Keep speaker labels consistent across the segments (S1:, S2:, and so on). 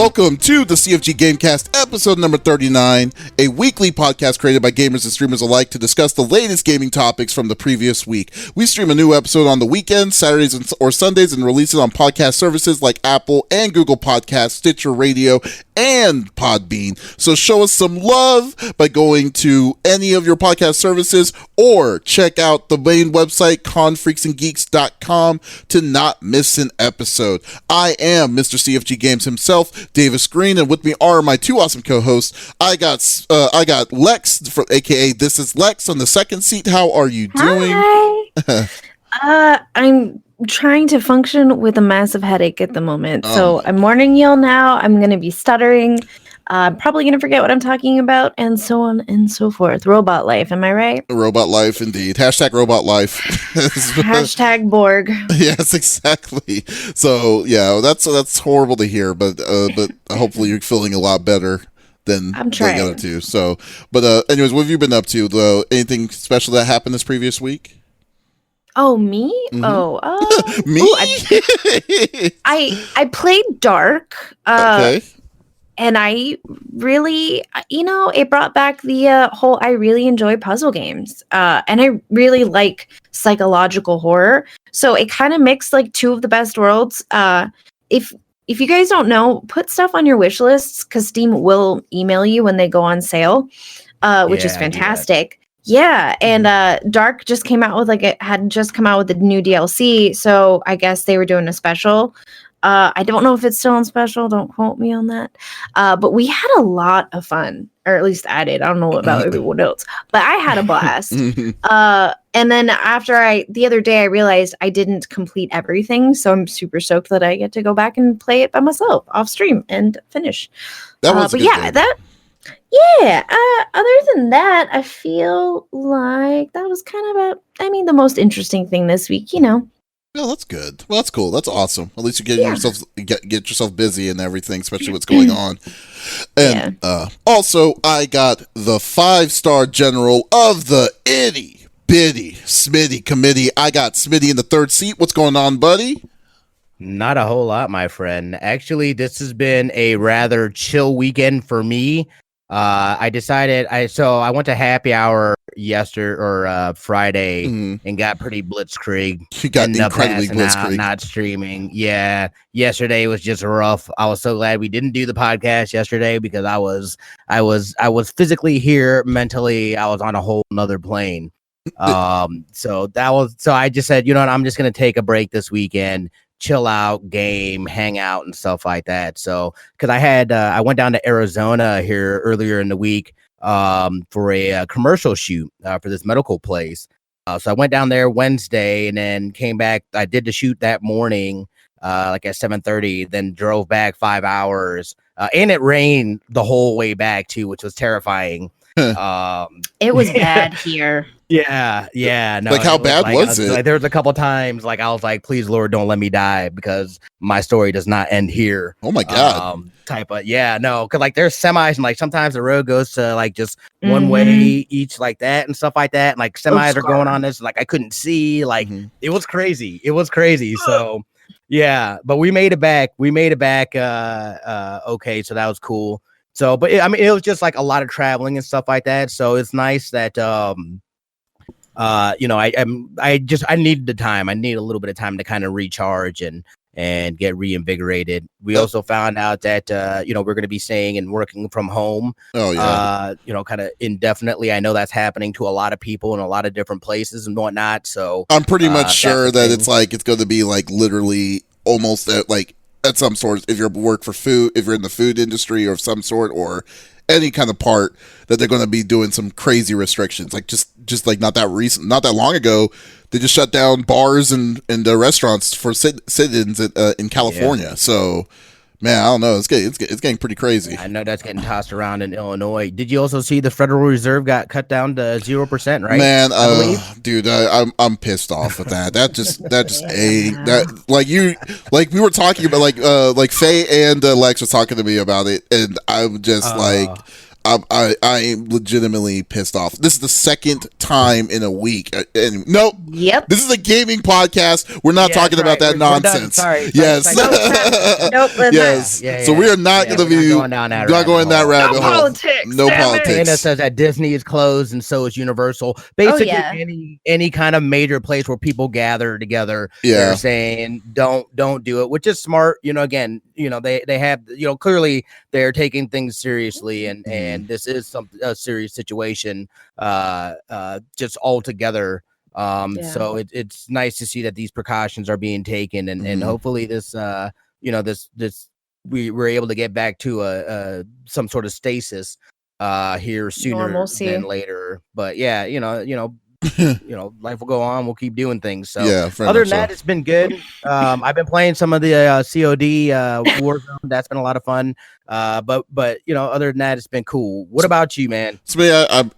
S1: Welcome to the CFG Gamecast, episode number 39, a weekly podcast created by gamers and streamers alike to discuss the latest gaming topics from the previous week. We stream a new episode on the weekends, Saturdays or Sundays, and release it on podcast services like Apple and Google Podcasts, Stitcher Radio, and Podbean. So show us some love by going to any of your podcast services or check out the main website, confreaksandgeeks.com, to not miss an episode. I am Mr. CFG Games himself, Davis Green, and with me are my two awesome co-hosts. I got Lex, aka This Is Lex, on the second seat. How are you doing?
S2: Hi. I'm trying to function with a massive headache at the moment. So I'm warning y'all now. I'm going to be stuttering. I'm probably going to forget what I'm talking about, and so on and so forth. Robot life, am I right?
S1: Robot life, indeed. Hashtag robot life.
S2: Hashtag Borg.
S1: Yes, exactly. So, yeah, that's horrible to hear, but hopefully you're feeling a lot better than the other two. So, but anyways, what have you been up to? Anything special that happened this previous week?
S2: Oh, me?
S1: Mm-hmm. Me?
S2: I played Dark.
S1: Okay.
S2: And I really, it brought back the whole, I really enjoy puzzle games. And I really like psychological horror. So it kind of mixed like two of the best worlds. If you guys don't know, put stuff on your wish lists because Steam will email you when they go on sale, which is fantastic. Yeah, and Dark just came out with had just come out with the new DLC, so I guess they were doing a special. I don't know if it's still on special. Don't quote me on that. But we had a lot of fun, or at least I did. I don't know about everyone else, but I had a blast. And then the other day I realized I didn't complete everything, so I'm super stoked that I get to go back and play it by myself off stream and finish.
S1: That was
S2: other than that, I feel like that was kind of the most interesting thing this week,
S1: Well, that's good. Well, that's cool. That's awesome. At least you're getting get yourself busy and everything, especially what's going on. And also, I got the 5-star general of the itty bitty Smitty committee. I got Smitty in the third seat. What's going on, buddy?
S3: Not a whole lot, my friend. Actually, this has been a rather chill weekend for me. I decided I went to happy hour Friday and got pretty blitzkrieg.
S1: You got incredibly blitzkrieg.
S3: Not streaming. Yeah, yesterday was just rough. I was so glad we didn't do the podcast yesterday because I was physically here, mentally I was on a whole nother plane. So I just said, you know what, I'm just gonna take a break this weekend. Chill out, game, hang out, and stuff like that. So, because I went down to Arizona here earlier in the week for a commercial shoot for this medical place. So I went down there Wednesday and then came back. I did the shoot that morning, at 7:30. Then drove back 5 hours, and it rained the whole way back too, which was terrifying.
S2: It was bad here.
S3: Yeah. No,
S1: how bad was it?
S3: There was a couple times I was like, please Lord, don't let me die because my story does not end here.
S1: Oh my God.
S3: Because there's semis and sometimes the road goes to just one way each like that and stuff like that. And semis are going on this, I couldn't see, it was crazy. So yeah, but we made it back. Okay. So that was cool. So, but it was just a lot of traveling and stuff like that. So it's nice that, I needed the time. I need a little bit of time to kind of recharge and get reinvigorated. We also found out that, we're going to be staying and working from home, kind of indefinitely. I know that's happening to a lot of people in a lot of different places and whatnot. So
S1: I'm pretty much sure that it's going to be literally almost at some sort, if you're if you're in the food industry or of some sort, or any kind of part, that they're going to be doing some crazy restrictions. Just not that long ago, they just shut down bars and restaurants for sit-ins in California. Yeah. So, man, I don't know. It's getting pretty crazy.
S3: I know that's getting tossed around in Illinois. Did you also see the Federal Reserve got cut down to 0%? Right,
S1: man. Dude, I'm pissed off with that. That just we were talking about like Faye and Lex was talking to me about it, and I'm just I'm legitimately pissed off. This is the second time in a week. And nope.
S2: Yep.
S1: This is a gaming podcast. We're not talking about that nonsense.
S3: Sorry.
S1: Yes.
S2: Nope.
S1: Yes.
S3: Yeah,
S1: So we are not going to be
S3: going down that
S1: rabbit hole.
S2: Politics.
S1: No politics.
S3: Dana says that Disney is closed and so is Universal. Basically, any kind of major place where people gather together, they're saying don't do it, which is smart. Again, they have, clearly they're taking things seriously, and this is a serious situation, just altogether. So it's nice to see that these precautions are being taken, and hopefully this, we're able to get back to some sort of stasis here sooner than later. But life will go on. We'll keep doing things. So other than that, it's been good. I've been playing some of the COD Warzone. That's been a lot of fun. But other than that, it's been cool. What about you, man?
S1: So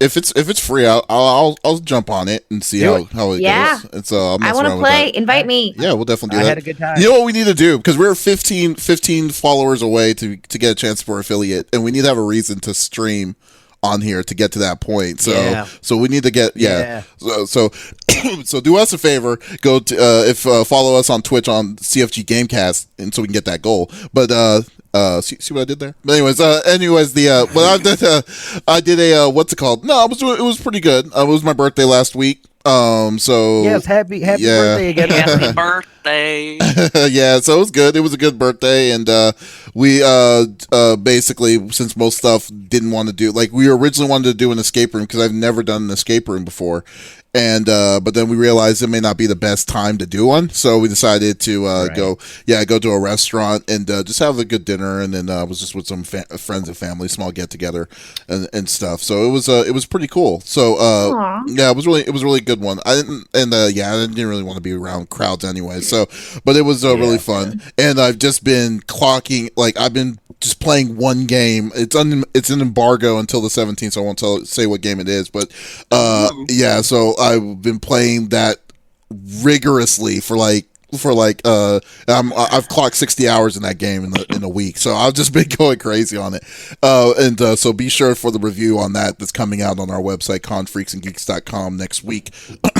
S1: if it's free, I'll jump on it and see how it goes. It's
S2: I want to play. Invite me.
S1: Yeah, we'll definitely do that.
S3: I had a good time.
S1: You know what we need to do, because we're 15 followers away to get a chance for affiliate, and we need to have a reason to stream on here to get to that point. So we need to get so do us a favor, go to follow us on Twitch on CFG Gamecast, and so we can get that goal. But see what I did there? But anyways, I did a what's it called? No, it was pretty good. It was my birthday last week. So
S3: yes, happy birthday again.
S4: Happy birthday.
S1: Yeah, so it was good. It was a good birthday, and we basically, since most stuff didn't want to do, like, we originally wanted to do an escape room because I've never done an escape room before. And but then we realized it may not be the best time to do one, so we decided to go to a restaurant and just have a good dinner, and then was just with some friends and family, small get together and stuff. So it was pretty cool. So it was really good one. I didn't really want to be around crowds anyway. So, but it was really fun, and I've just been clocking, like, I've been just playing one game. It's an embargo until the 17th, so I won't say what game it is, but so I've been playing that rigorously for I've clocked 60 hours in that game in a week, so I've just been going crazy on it. So be sure for the review on that's coming out on our website, confreaksandgeeks.com, next week.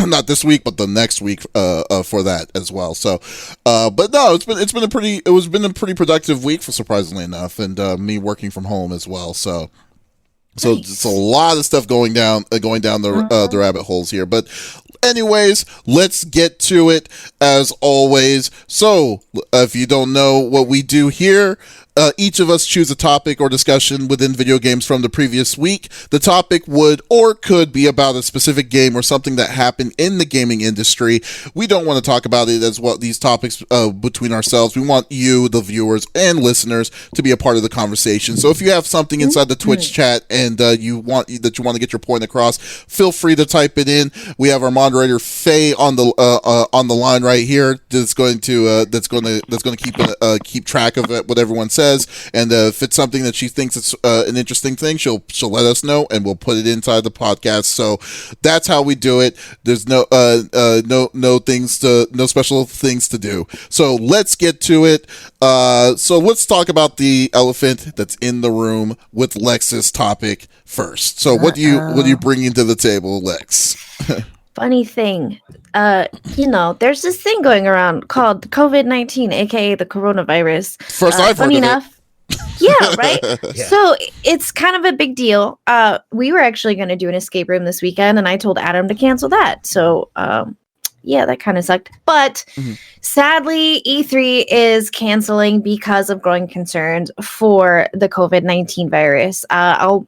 S1: Not this week, but the next week for that as well. So, but no, it's been a pretty productive week, surprisingly enough, and me working from home as well. So it's a lot of stuff going down the rabbit holes here. But anyways, let's get to it as always. So if you don't know what we do here, each of us choose a topic or discussion within video games from the previous week. The topic would or could be about a specific game or something that happened in the gaming industry. We don't want to talk about it as well, these topics between ourselves. We want you, the viewers and listeners, to be a part of the conversation. So if you have something inside the Twitch chat and you want to get your point across, feel free to type it in. We have our moderator Faye on the line right here that's going to keep track of it, what everyone says. And if it's something that she thinks it's an interesting thing, she'll let us know, and we'll put it inside the podcast. So that's how we do it. There's no special things to do. So let's get to it. So let's talk about the elephant that's in the room with Lex's topic first. So what do you bring into the table, Lex?
S2: Funny thing, there's this thing going around called COVID-19, aka the coronavirus.
S1: First I've heard of it.
S2: Yeah, right? Yeah. So it's kind of a big deal. We were actually going to do an escape room this weekend, and I told Adam to cancel that. So, that kind of sucked. But sadly, E3 is canceling because of growing concerns for the COVID-19 virus. I'll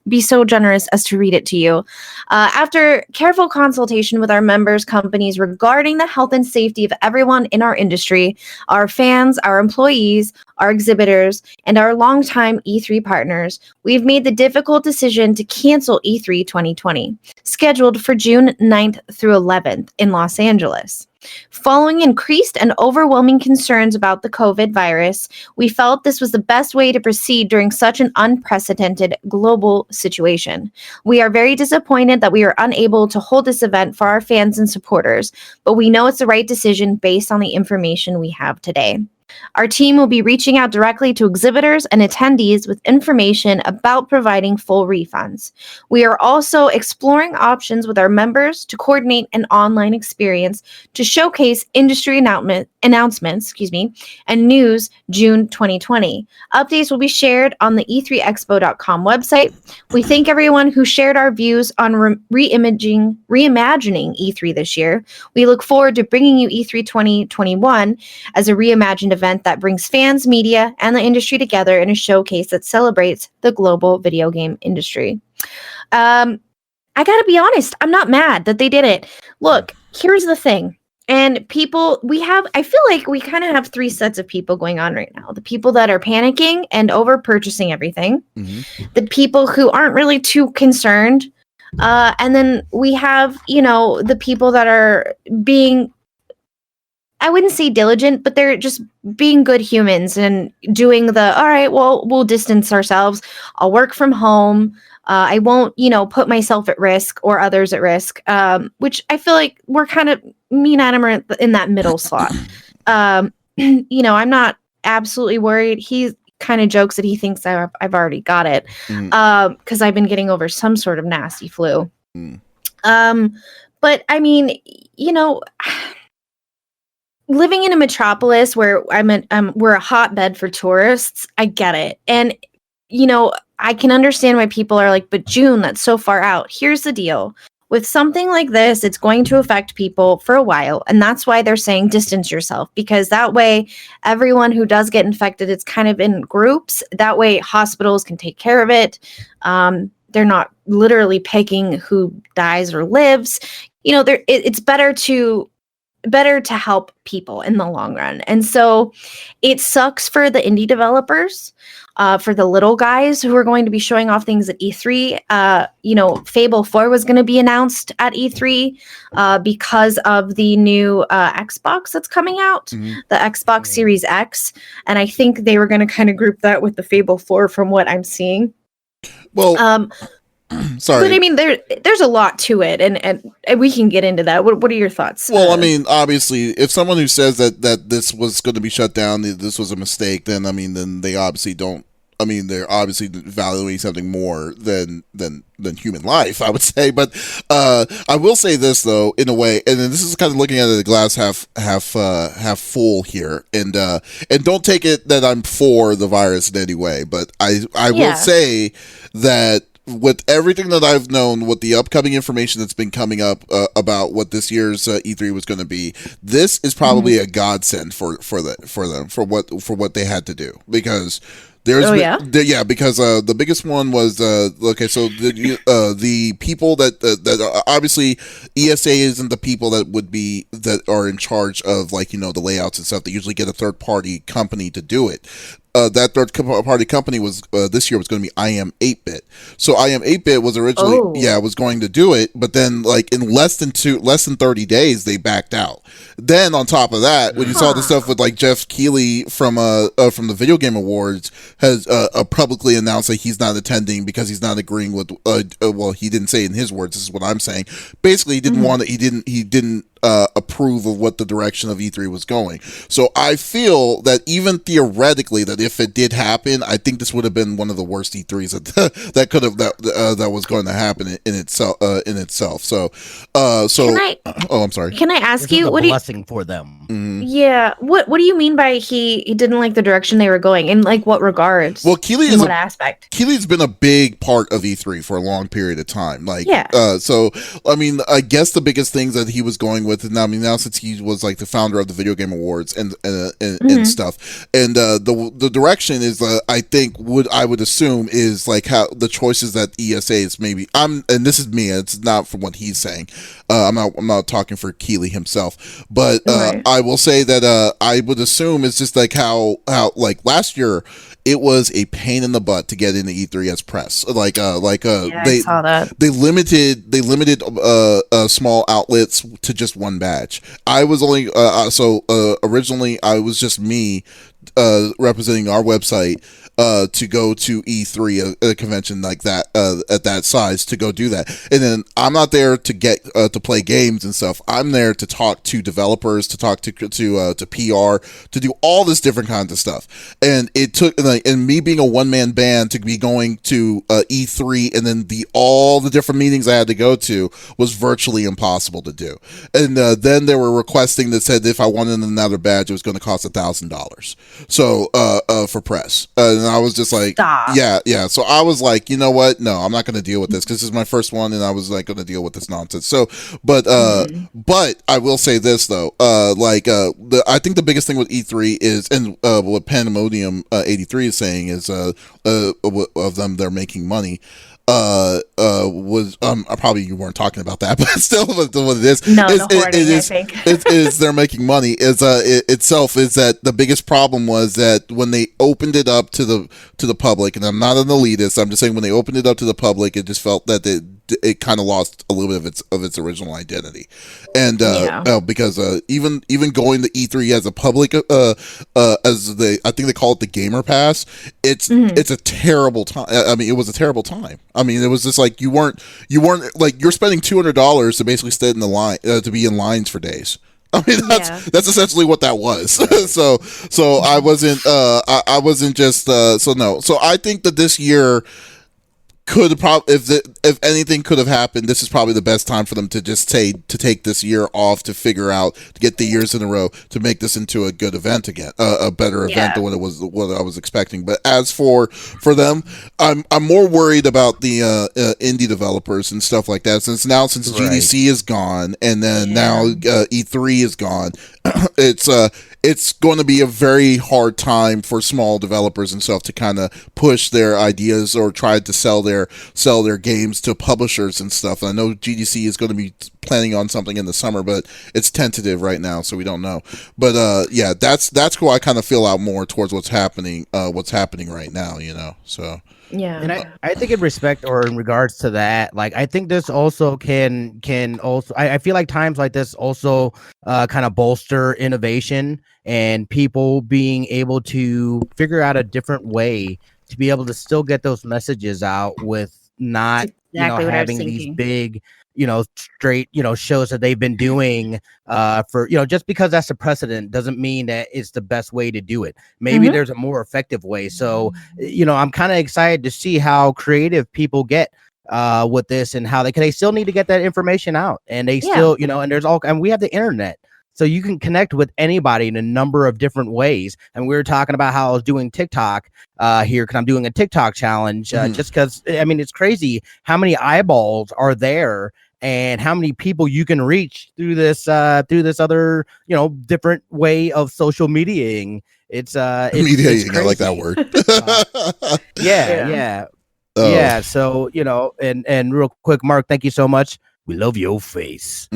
S2: be so generous as to read it to you. After careful consultation with our members' companies regarding the health and safety of everyone in our industry, our fans, our employees, our exhibitors, and our longtime E3 partners, we've made the difficult decision to cancel E3 2020, scheduled for June 9th through 11th in Los Angeles. Following increased and overwhelming concerns about the COVID virus, we felt this was the best way to proceed during such an unprecedented global situation. We are very disappointed that we are unable to hold this event for our fans and supporters, but we know it's the right decision based on the information we have today. Our team will be reaching out directly to exhibitors and attendees with information about providing full refunds. We are also exploring options with our members to coordinate an online experience to showcase industry announcements, and news June 2020. Updates will be shared on the e3expo.com website. We thank everyone who shared our views on reimagining E3 this year. We look forward to bringing you E3 2021 as a reimagined event that brings fans, media, and the industry together in a showcase that celebrates the global video game industry. I gotta be honest, I'm not mad that they did it. Look, here's the thing. And I feel like we kind of have three sets of people going on right now. The people that are panicking and over purchasing everything, the people who aren't really too concerned, and then we have, the people that are being, I wouldn't say diligent, but they're just being good humans and doing all right, well, we'll distance ourselves. I'll work from home. I won't, put myself at risk or others at risk, which I feel like we're kind of, me and Adam are in that middle slot. I'm not absolutely worried. He kind of jokes that he thinks I've already got it because I've been getting over some sort of nasty flu. But I mean, living in a metropolis where we're a hotbed for tourists, I get it. And, I can understand why people are like, but June, that's so far out. Here's the deal. With something like this, it's going to affect people for a while. And that's why they're saying distance yourself, because that way everyone who does get infected, it's kind of in groups. That way hospitals can take care of it. They're not literally picking who dies or lives. It's better to help people in the long run. And so it sucks for the indie developers, for the little guys who are going to be showing off things at E3. Fable 4 was going to be announced at E3 because of the new Xbox that's coming out, the Xbox Series X. And I think they were going to kind of group that with the Fable 4 from what I'm seeing.
S1: Well, sorry.
S2: But I mean, there's a lot to it, and we can get into that. What are your thoughts?
S1: Well, I mean, obviously, if someone who says that this was going to be shut down, this was a mistake, then they obviously don't. I mean, they're obviously valuing something more than human life, I would say. But I will say this though, in a way, and this is kind of looking at the glass half full here, and don't take it that I'm for the virus in any way, but I will say that with everything that I've known, with the upcoming information that's been coming up about what this year's E3 was going to be, this is probably a godsend for them for what they had to do, because because the biggest one was okay. So the people that obviously ESA isn't the people that are in charge of the layouts and stuff. They usually get a third party company to do it. That third party company was this year was going to be IM 8-bit. So IM 8-bit was originally was going to do it, but then in less than 30 days they backed out. Then on top of that, when you saw the stuff with Jeff Keighley from the Video Game Awards has publicly announced that he's not attending because he's not agreeing with well, he didn't say it in his words, this is what I'm saying. Basically, he didn't want to, he didn't approve of what the direction of E3 was going. So I feel that even theoretically, that if it did happen, I think this would have been one of the worst E3s that was going to happen in itself. So I'm sorry.
S2: Can I ask you,
S3: what blessing for them?
S2: Yeah, what do you mean by he didn't like the direction they were going? In what regards?
S1: Well, Keighley
S2: in what aspect?
S1: Keighley's been a big part of E3 for a long period of time. So I mean, I guess the biggest things that he was going with, and I mean, now since he was the founder of the Video Game Awards and stuff, and the direction is I think I would assume is how the choices that ESA is maybe. And this is me. It's not from what he's saying. I'm not talking for Keighley himself, but I will say that I would assume it's just how last year it was a pain in the butt to get into E3 as press.
S2: I saw that.
S1: They limited small outlets to just one badge. I was only originally I was just me representing our website, to go to E3, a convention like that, at that size, to go do that. And then I'm not there to get to play games and stuff. I'm there to talk to developers, to talk to PR, to do all this different kinds of stuff. And it took, and me being a one-man band, to be going to E3 and then all the different meetings I had to go to was virtually impossible to do. And then they were requesting that said if I wanted another badge, it was going to cost $1,000. So for press, and I was just like,
S2: Stop.
S1: yeah. So I was like, you know what? No, I'm not going to deal with this because this is my first one, and I was like going to deal with this nonsense. So, but I will say this though, I think the biggest thing with E3 is, and what Pandemonium 83 is saying is, of them, they're making money. Probably you weren't talking about that, but still, what it is,
S2: no, the hoarding, I think,
S1: is they're making money. Itself is that the biggest problem was that when they opened it up to the public, and I'm not an elitist, I'm just saying when they opened it up to the public, it just felt that it kind of lost a little bit of its original identity, and because even going to E3 as a public, I think they call it the Gamer Pass. It's a terrible time. I mean, it was a terrible time. I mean, it was just like you weren't like, you're spending $200 to basically stay in the line, to be in lines for days. I mean, that's essentially what that was. so I wasn't so I think that this year could probably, if anything could have happened, this is probably the best time for them to just to take this year off, to figure out, to get the years in a row, to make this into a good event again, a better event than what I was expecting. But as for them, I'm more worried about the indie developers and stuff like that, since GDC is gone, and then now E3 is gone. It's going to be a very hard time for small developers and stuff to kind of push their ideas or try to sell their games to publishers and stuff. I know GDC is going to be planning on something in the summer, but it's tentative right now, so we don't know. But that's who I kind of feel out more towards what's happening right now, so.
S2: Yeah,
S3: and I think in regards to that, like, I think this also can also, I feel like times like this also kind of bolster innovation and people being able to figure out a different way to be able to still get those messages out with not having these big straight shows that they've been doing for just because that's a precedent doesn't mean that it's the best way to do it. Maybe there's a more effective way. So I'm kind of excited to see how creative people get with this, and how they still need to get that information out, and they still and we have the internet, so you can connect with anybody in a number of different ways. And we were talking about how I was doing TikTok here, because I'm doing a TikTok challenge, just because, I mean, it's crazy how many eyeballs are there and how many people you can reach through this other, different way of social mediating. It's
S1: mediating. I like that word.
S3: Yeah. Yeah. So, and real quick, Mark, thank you so much. We love your face.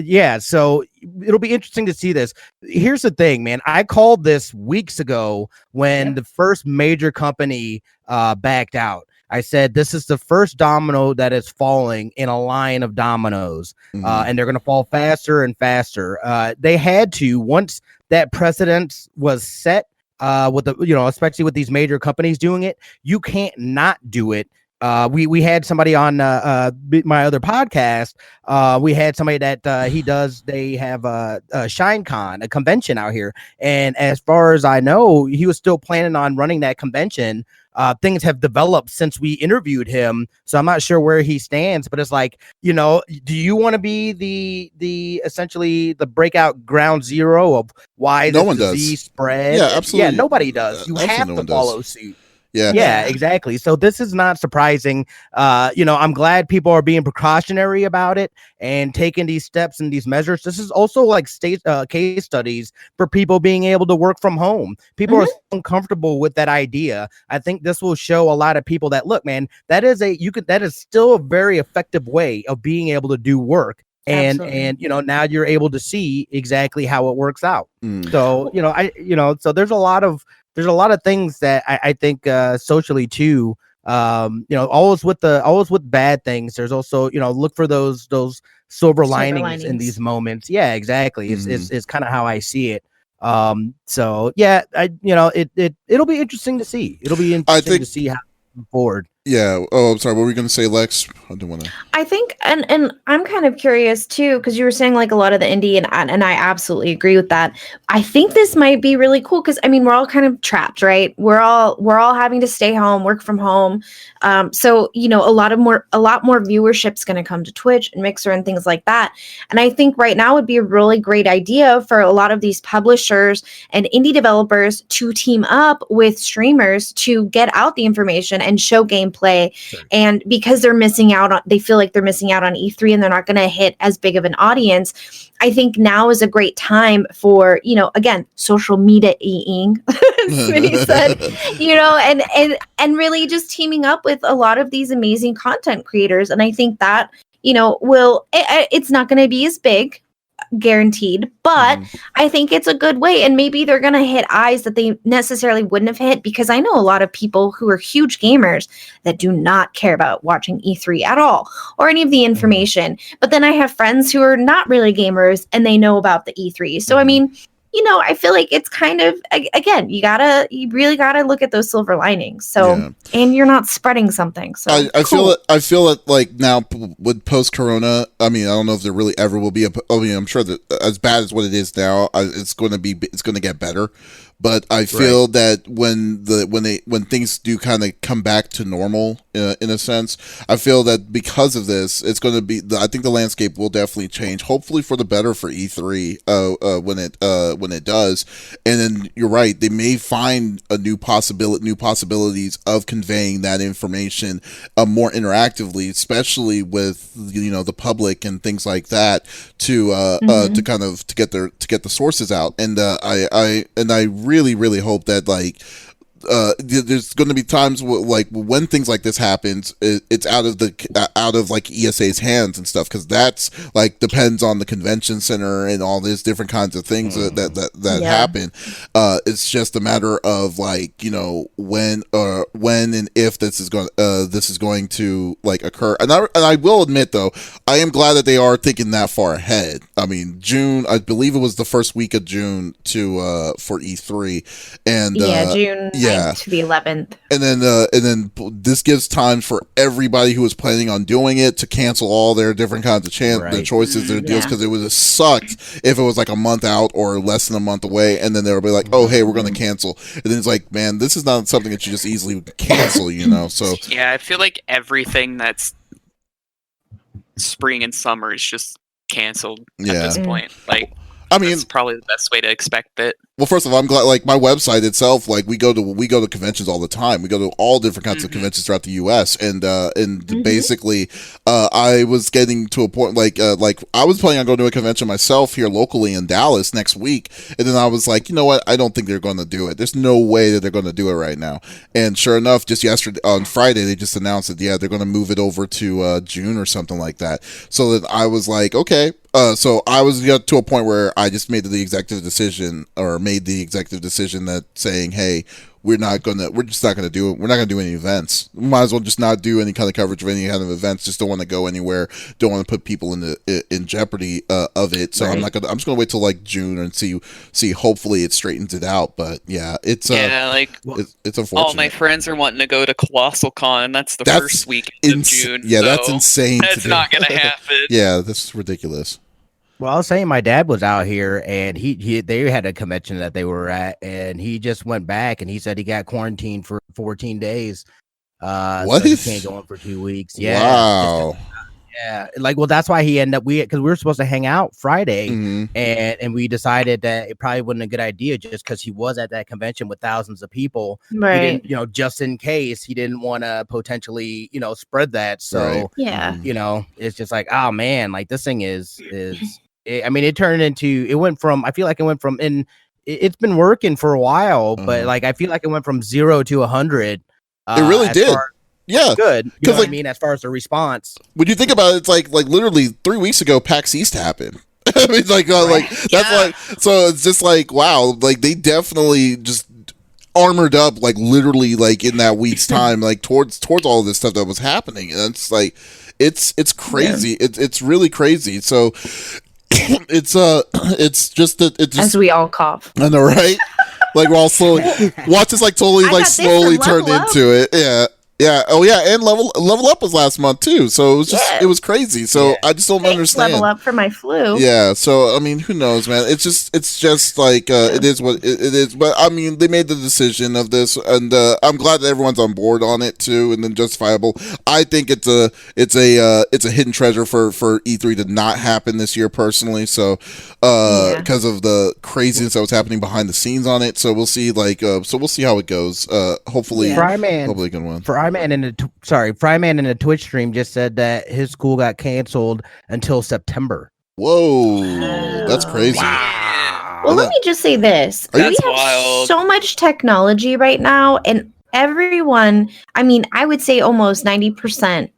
S3: Yeah, so it'll be interesting to see this. Here's the thing, man. I called this weeks ago when the first major company backed out. I said, this is the first domino that is falling in a line of dominoes, and they're going to fall faster and faster. They had to, once that precedent was set, with the, especially with these major companies doing it, you can't not do it. We had somebody on my other podcast. We had somebody that they have a ShineCon, a convention out here. And as far as I know, he was still planning on running that convention. Things have developed since we interviewed him, so I'm not sure where he stands, but it's like, do you want to be the essentially the breakout ground zero of why
S1: no
S3: this
S1: one
S3: disease
S1: does.
S3: spread?
S1: Yeah, absolutely.
S3: Yeah, nobody does. You have to follow suit. Yeah, exactly. So this is not surprising. I'm glad people are being precautionary about it and taking these steps and these measures. This is also like case studies for people being able to work from home. People are uncomfortable with that idea. I think this will show a lot of people that, look, man, that is still a very effective way of being able to do work. And now you're able to see exactly how it works out. So so there's a lot of things that I think socially too, always with bad things, there's also, look for those silver linings in these moments. Yeah, exactly. It's kind of how I see it. So yeah, it'll be interesting to see. It'll be interesting to see how it moves forward.
S1: Yeah. Oh, I'm sorry. What were you going to say, Lex? I didn't want to.
S2: I think, and I'm kind of curious too, because you were saying like a lot of the indie, and I absolutely agree with that. I think this might be really cool because I mean we're all kind of trapped, right? We're all having to stay home, work from home. So you know, a lot more viewership's going to come to Twitch and Mixer and things like that. And I think right now would be a really great idea for a lot of these publishers and indie developers to team up with streamers to get out the information and show gameplay.
S3: Sure.
S2: And because they feel like they're missing out on E3 and they're not going to hit as big of an audience. I think now is a great time for, you know, again, social media-ing, Smitty said, you know, and really just teaming up with a lot of these amazing content creators. And I think that, you know, it's not going to be as big, guaranteed, but I think it's a good way, and maybe they're gonna hit eyes that they necessarily wouldn't have hit, because I know a lot of people who are huge gamers that do not care about watching E3 at all or any of the information, but then I have friends who are not really gamers and they know about the E3. So I mean, you know, I feel like it's kind of, again, you really gotta look at those silver linings. So, and you're not spreading something. So
S1: I feel it like now with post Corona. I mean, I don't know if there really ever will be I'm sure that as bad as what it is now, it's going to get better. But I feel that when things do kind of come back to normal, in a sense, I feel that because of this, it's going to be. I think the landscape will definitely change. Hopefully for the better for E3 when it does. And then you're right, they may find a new possibilities of conveying that information more interactively, especially with the public and things like that to get the sources out. And I really hope that there's going to be times when things like this happens, it's out of like ESA's hands and stuff, because that's like depends on the convention center and all these different kinds of things that happen. It's just a matter of when and if this is going to like occur. And I will admit though, I am glad that they are thinking that far ahead. I mean, June, I believe it was the first week of June for E3, and
S2: June. To the 11th, and
S1: then this gives time for everybody who was planning on doing it to cancel all their different kinds of their choices, their deals, because it would have sucked if it was like a month out or less than a month away, and then they would be like, "Oh, hey, we're going to cancel," and then it's like, man, this is not something that you just easily cancel, So
S4: yeah, I feel like everything that's spring and summer is just canceled at this point. Like, I mean, that's probably the best way to expect it.
S1: Well, first of all, I'm glad, like, my website itself, like, we go to conventions all the time. We go to all different kinds of conventions throughout the U.S. And basically, I was getting to a point, like, I was planning on going to a convention myself here locally in Dallas next week. And then I was like, you know what? I don't think they're going to do it. There's no way that they're going to do it right now. And sure enough, just yesterday, on Friday, they just announced that, they're going to move it over to June or something like that. So then I was like, okay. So I was to a point where I just made the executive decision that saying, hey, we're just not gonna do it. We're not gonna do any events. We might as well just not do any kind of coverage of any kind of events. Just don't want to go anywhere. Don't want to put people in jeopardy of it. So I'm just gonna wait till like June and see. Hopefully it straightens it out. But yeah, it's unfortunate.
S4: All my friends are wanting to go to Colossal Con. That's the first weekend of June.
S1: Yeah, so that's insane.
S4: That's not gonna happen.
S1: Yeah, that's ridiculous.
S3: Well, I was saying my dad was out here and they had a convention that they were at, and he just went back and he said he got quarantined for 14 days.
S1: What?
S3: So he can't go in for 2 weeks. Yeah.
S1: Wow.
S3: Well, that's why he ended up because we were supposed to hang out Friday, and we decided that it probably wasn't a good idea just because he was at that convention with thousands of people,
S2: right?
S3: Just in case he didn't want to potentially, spread that. So it's just like, oh man, like this thing is. It turned into. I feel like it went from it's been working for a while, but like I feel like it went from 0 to 100.
S1: It really did. Yeah,
S3: good. You know what I mean? As far as the response,
S1: when you think about it, it's like literally 3 weeks ago, PAX East happened. I mean, so it's just like, wow, like they definitely just armored up, like literally, like in that week's time, like towards all of this stuff that was happening, and it's like, it's crazy. Yeah. It's really crazy. So. it's just that it just
S2: as we all cough.
S1: I know, right? Like we're all slowly watch this like totally like slowly turn into it. Yeah. Yeah. Oh yeah. And level up was last month too. So it was just it was crazy. So I just don't understand.
S2: Level up for my flu.
S1: Yeah. So I mean, who knows, man? It's just like it is what it is. But I mean, they made the decision of this, and I'm glad that everyone's on board on it too, and then justifiable. I think it's a hidden treasure for E3 to not happen this year personally. So because of the craziness that was happening behind the scenes on it. So we'll see. So we'll see how it goes. Hopefully, hopefully, a good one.
S3: Fryman in a Twitch stream just said that his school got canceled until September.
S1: Whoa, that's crazy.
S3: Wow.
S2: Well, let me just say this. We have so much technology right now, and everyone, I mean, I would say almost 90%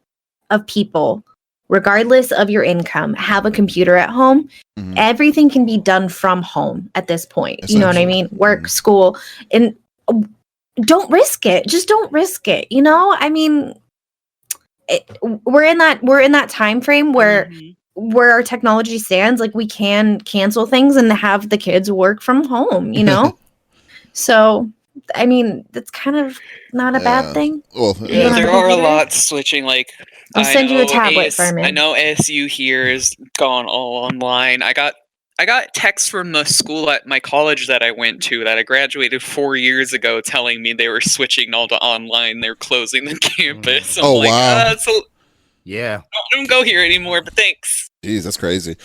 S2: of people, regardless of your income, have a computer at home. Mm-hmm. Everything can be done from home at this point. You know what I mean? Work, school, and don't risk it. Just don't risk it. You know, I mean, we're in that time frame where our technology stands. Like we can cancel things and have the kids work from home. You know, so I mean, that's kind of not a bad thing.
S1: Well,
S4: there are a lot switching. Like
S2: I'll send you a tablet, Furman.
S4: I know ASU here is gone all online. I got texts from the school at my college that I went to that I graduated 4 years ago telling me they were switching all to online. They're closing the campus. I'm
S1: wow.
S4: I don't go here anymore, but thanks.
S1: Jeez, that's crazy.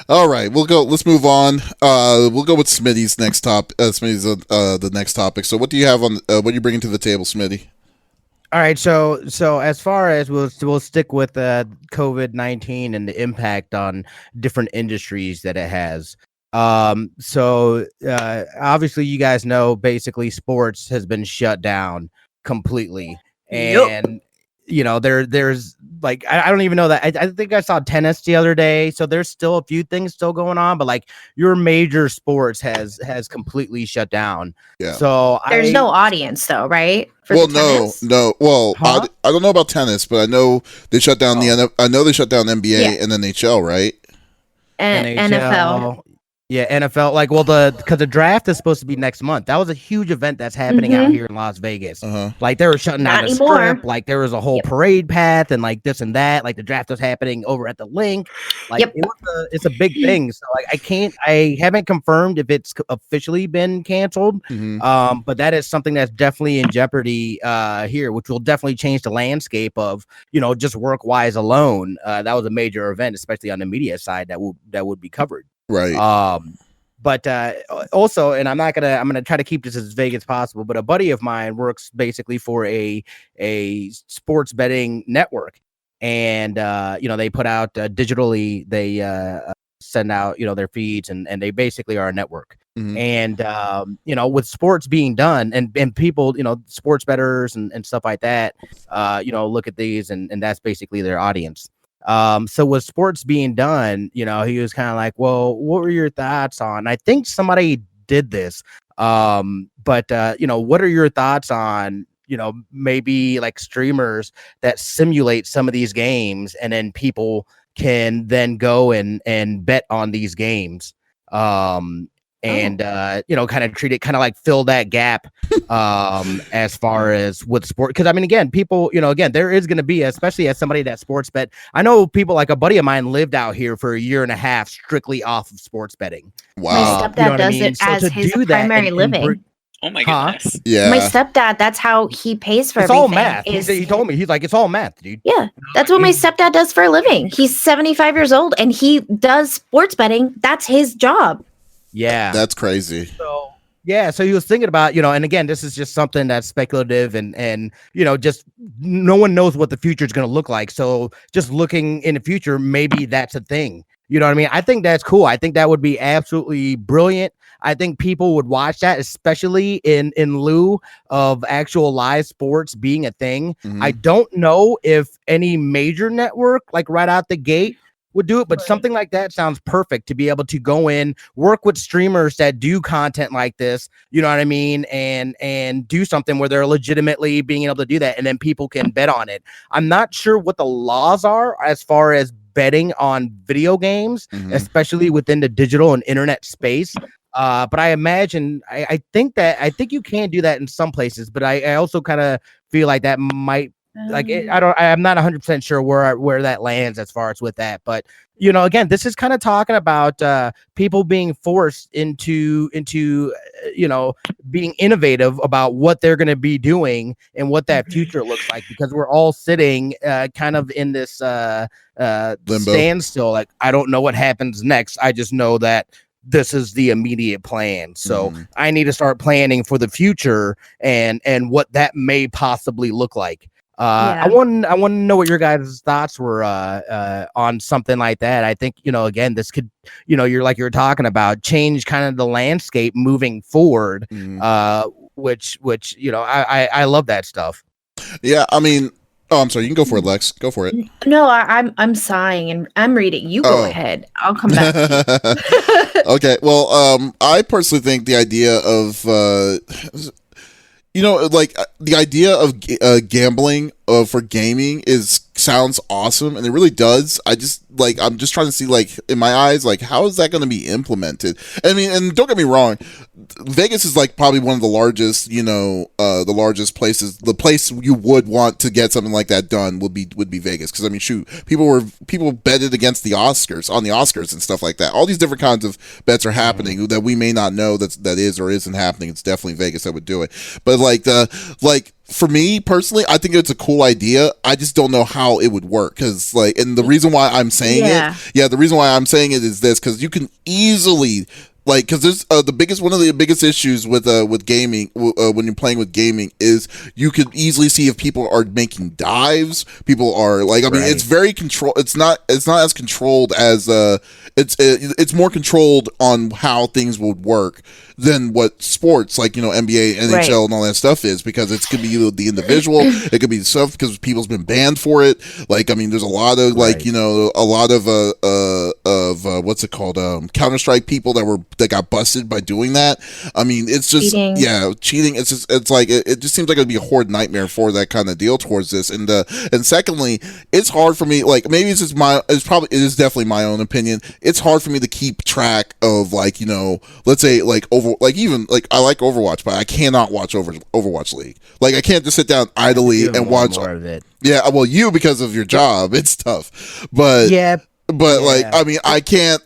S1: All right, we'll go. Let's move on. We'll go with Smitty's next the next topic. So what do you have on, what are you bringing to the table, Smitty?
S3: All right, so as far as we'll stick with COVID-19 and the impact on different industries that it has. Obviously, you guys know basically sports has been shut down completely, and there's like I don't even know that I think I saw tennis the other day, so there's still a few things still going on, but like your major sports has completely shut down.
S1: Yeah.
S3: So
S2: there's no audience though, right?
S1: No. Well, I don't know about tennis, but I know they shut down NBA and NHL, right?
S2: NFL.
S3: Yeah, NFL. Like, because the draft is supposed to be next month. That was a huge event that's happening out here in Las Vegas. Like, they were shutting down the strip. Like, there was a whole parade path and like this and that. Like, the draft was happening over at the link. Like, it's a big thing. So, like, I haven't confirmed if it's officially been canceled. But that is something that's definitely in jeopardy here, which will definitely change the landscape of, just work wise alone. That was a major event, especially on the media side that would be covered.
S1: Right.
S3: But also, and I'm gonna try to keep this as vague as possible, but a buddy of mine works basically for a sports betting network, and they put out digitally, they send out their feeds, and they basically are a network. And with sports being done and people, sports bettors and stuff like that, look at these and that's basically their audience. So with sports being done, he was kind of like, well, what were your thoughts on, I think somebody did this. But what are your thoughts on, maybe like streamers that simulate some of these games and then people can then go and bet on these games. And kind of treat it, kind of like fill that gap as far as with sport. Because I mean, again, people, there is going to be, especially as somebody that sports bet. I know people, like a buddy of mine lived out here for a year and a half strictly off of sports betting.
S2: Wow. My stepdad does it as his primary living.
S4: Oh my goodness.
S1: Yeah.
S2: My stepdad, that's how he pays for everything.
S3: It's all math. He told me, he's like, it's all math, dude.
S2: Yeah. That's what my stepdad does for a living. He's 75 years old and he does sports betting. That's his job.
S3: Yeah,
S1: that's crazy.
S3: So he was thinking about, and again, this is just something that's speculative and just no one knows what the future is going to look like. So just looking in the future, maybe that's a thing. You know what I mean? I think that's cool. I think that would be absolutely brilliant. I think people would watch that, especially in lieu of actual live sports being a thing. I don't know if any major network, like right out the gate, would do it, but something like that sounds perfect to be able to go in, work with streamers that do content like this, you know what I mean, and do something where they're legitimately being able to do that, and then people can bet on it. I'm not sure what the laws are as far as betting on video games, especially within the digital and internet space. But I imagine I think you can do that in some places, but I also kind of feel like that might I'm not 100% sure where that lands as far as with that. But again, this is kind of talking about people being forced into being innovative about what they're going to be doing and what that future looks like, because we're all sitting kind of in this standstill. Like, I don't know what happens next. I just know that this is the immediate plan. So I need to start planning for the future and what that may possibly look like. I want to know what your guys' thoughts were on something like that. I think, again, this could, you're talking about, change kind of the landscape moving forward, which I love that stuff.
S1: Yeah, I mean, I'm sorry, you can go for it, Lex. Go for it.
S2: No, I'm sighing and I'm reading. You go ahead. I'll come back to you.
S1: Okay, well, I personally think the idea of the idea of gambling for gaming sounds awesome, and it really does. I'm just trying to see, like, in my eyes, like, how is that going to be implemented? I mean, and don't get me wrong, Vegas is like probably one of the largest, the largest places. The place you would want to get something like that done would be Vegas, because I mean, shoot, people betted against the Oscars and stuff like that. All these different kinds of bets are happening that we may not know that is or isn't happening. It's definitely Vegas that would do it, but for me personally, I think it's a cool idea. I just don't know how it would work, because and the reason why I'm saying it is this, because you can easily, because there's one of the biggest issues with gaming, when you're playing with gaming, is you could easily see if people are making dives. People are it's very controlled. It's not as controlled as it's more controlled on how things would work than what sports NBA, NHL, and all that stuff is, because it's could be the individual, it could be stuff because people's been banned for it. There's a lot of what's it called, Counter-Strike people that got busted by doing that. I mean, it's just cheating. It's just it just seems like it'd be a horrid nightmare for that kind of deal towards this. And secondly, it's hard for me, maybe it is definitely my own opinion. It's hard for me to keep track of let's say I like Overwatch, but I cannot watch Overwatch League. I can't just sit down idly and watch
S3: more of it.
S1: Yeah, well, you, because of your job, it's tough. But I mean, I can't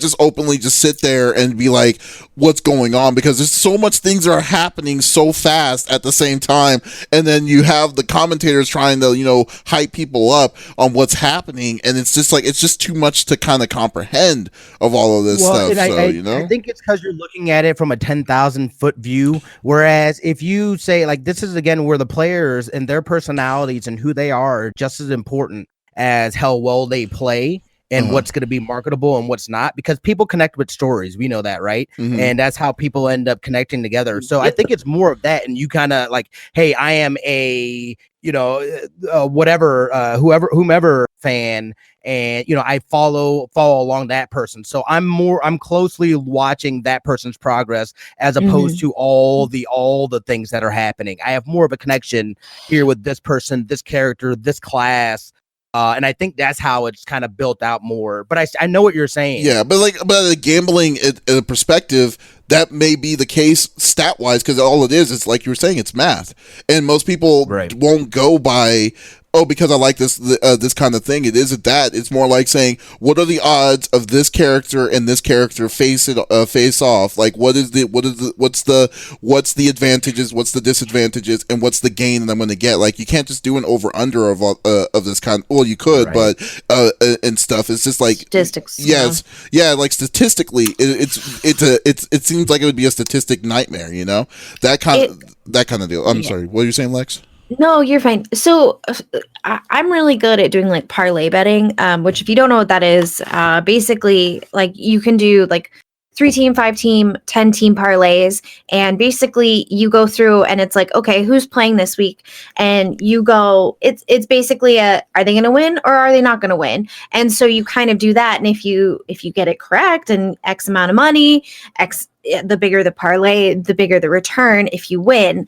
S1: just openly just sit there and be like, what's going on, because there's so much things that are happening so fast at the same time, and then you have the commentators trying to hype people up on what's happening, and it's just too much to kind of comprehend of all of this stuff.
S3: I think it's because you're looking at it from a 10,000-foot view, whereas if you say, this is again where the players and their personalities and who they are just as important as how well they play and what's going to be marketable and what's not, because people connect with stories. We know that, right? And that's how people end up connecting together. So I think it's more of that. And you kind of hey, I am a, whomever fan, and I follow along that person. So I'm closely watching that person's progress as opposed to all the things that are happening. I have more of a connection here with this person, this character, this class. And I think that's how it's kind of built out more. But I know what you're saying. Yeah,
S1: but the gambling in a perspective, that may be the case stat wise, because all it is like you were saying, it's math, and most people won't go by, because I like this kind of thing. It isn't that. It's more like saying, what are the odds of this character and this character face off? What's the advantages, what's the disadvantages, and what's the gain that I'm going to get? You can't just do an over under of this kind. Well, you could, but and stuff. It's just
S2: statistics.
S1: Yes, statistically, it seems like it would be a statistic nightmare. That kind of deal. I'm sorry. What are you saying, Lex?
S2: No, you're fine. So I'm really good at doing parlay betting, which, if you don't know what that is, basically you can do 3-team, 5-team, 10-team parlays. And basically you go through and it's like, okay, who's playing this week? And you go, it's basically are they going to win or are they not going to win? And so you kind of do that. And if you get it correct and X amount of money, the bigger the parlay, the bigger the return if you win.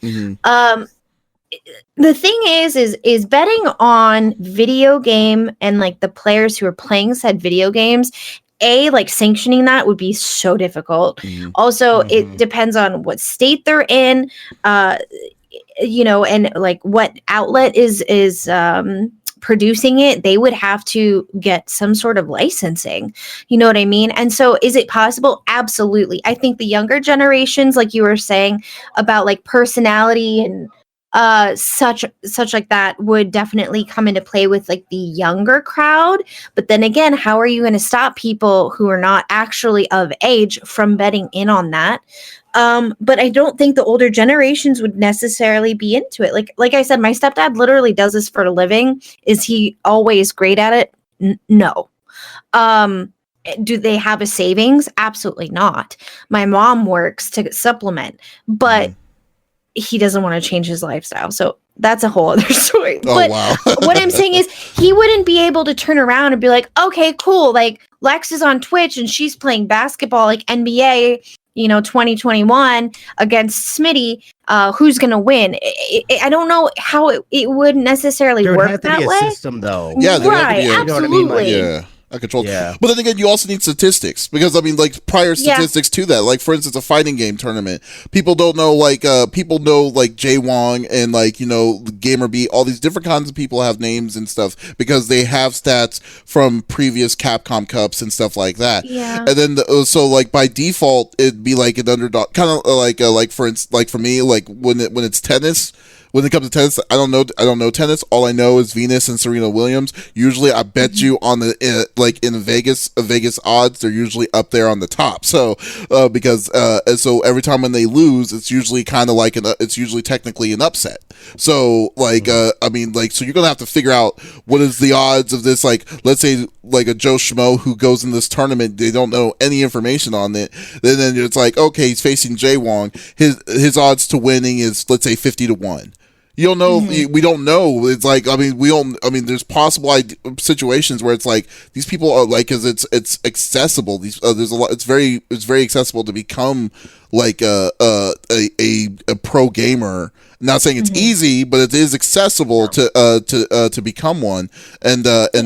S2: The thing is betting on video game and like the players who are playing said video games, like sanctioning that would be so difficult. Also, it depends on what state they're in, and like what outlet is producing it. They would have to get some sort of licensing, you know what I mean? And so is it possible? Absolutely. I think the younger generations, like you were saying about like personality and such like that, would definitely come into play with like the younger crowd. But then again, how are you going to stop people who are not actually of age from betting in on that? But I don't think the older generations would necessarily be into it. Like I said, my stepdad literally does this for a living. Is he always great at it? No. Do they have a savings? Absolutely not. My mom works to supplement, but he doesn't want to change his lifestyle. So that's a whole other story. But
S1: wow.
S2: What I'm saying is he wouldn't be able to turn around and be like, okay, cool. Like Lex is on Twitch and she's playing basketball, like NBA, 2021 against Smitty. Who's going to win? I don't know how it would necessarily
S3: there would
S2: work
S3: have to
S2: that
S3: be a
S2: way.
S3: system though.
S1: Yeah, there have to
S2: right.
S1: be a,
S3: you know what I mean? Like,
S2: Absolutely.
S1: I control.
S3: Yeah.
S1: But then again, you also need statistics because I mean, like prior statistics to that. Like for instance, a fighting game tournament. People don't know people know like Jay Wong and like Gamer B. All these different kinds of people have names and stuff because they have stats from previous Capcom Cups and stuff like that.
S2: Yeah.
S1: And then so like by default, it'd be like an underdog, kind of like for instance, like for me, like when it's tennis. When it comes to tennis, I don't know tennis. All I know is Venus and Serena Williams. Usually, I bet you on the in Vegas odds, they're usually up there on the top. So because every time when they lose, it's usually kind of like it's usually technically an upset. So so you're gonna have to figure out what is the odds of this. Like let's say like a Joe Schmo who goes in this tournament, they don't know any information on it. Then it's like, okay, he's facing Jay Wong. His odds to winning is, let's say, 50-1. You don't know. We don't know. It's like, there's possible situations where it's like these people are like, cause it's accessible. There's a lot. It's very accessible to become like a pro gamer. Not saying it's easy, but it is accessible to become one and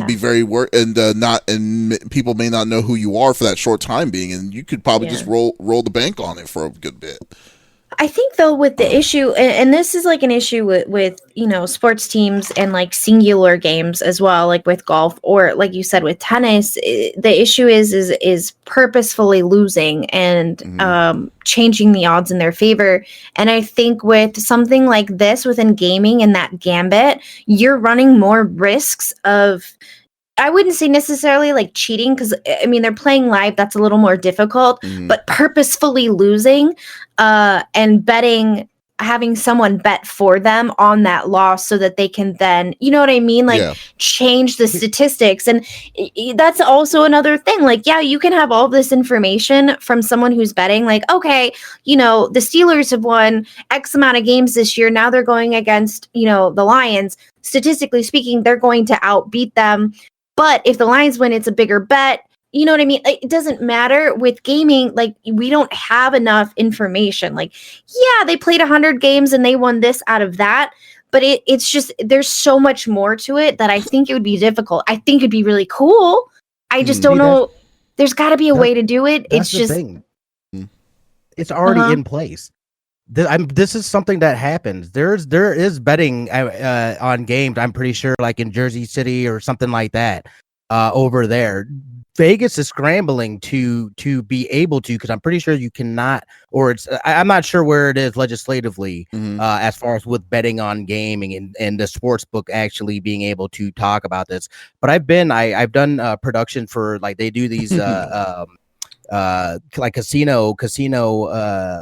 S1: be very and people may not know who you are for that short time being, and you could probably just roll the bank on it for a good bit.
S2: I think though with the issue, and this is like an issue with sports teams and like singular games as well, like with golf or like you said with tennis, the issue is purposefully losing and changing the odds in their favor. And I think with something like this within gaming and that gambit, you're running more risks of, I wouldn't say necessarily like cheating, because I mean they're playing live, that's a little more difficult, but purposefully losing and betting, having someone bet for them on that loss so that they can then, you know what I mean, like change the statistics. And that's also another thing, like you can have all this information from someone who's betting, like, okay, the Steelers have won X amount of games this year, now they're going against the Lions, statistically speaking they're going to outbeat them. But if the Lions win, it's a bigger bet. You know what I mean? It doesn't matter with gaming. Like, we don't have enough information. Like, they played 100 games and they won this out of that. But it's just, there's so much more to it that I think it would be difficult. I think it'd be really cool. I just don't know. There's got to be a way to do it. It's just,
S3: thing. It's already in place. This is something that happens. There is betting on games. I'm pretty sure, like in Jersey City or something like that. Over there, Vegas is scrambling to be able to, because I'm pretty sure you cannot, or it's I'm not sure where it is legislatively as far as with betting on gaming and the sports book actually being able to talk about this. But I've done production for, like, they do these like casino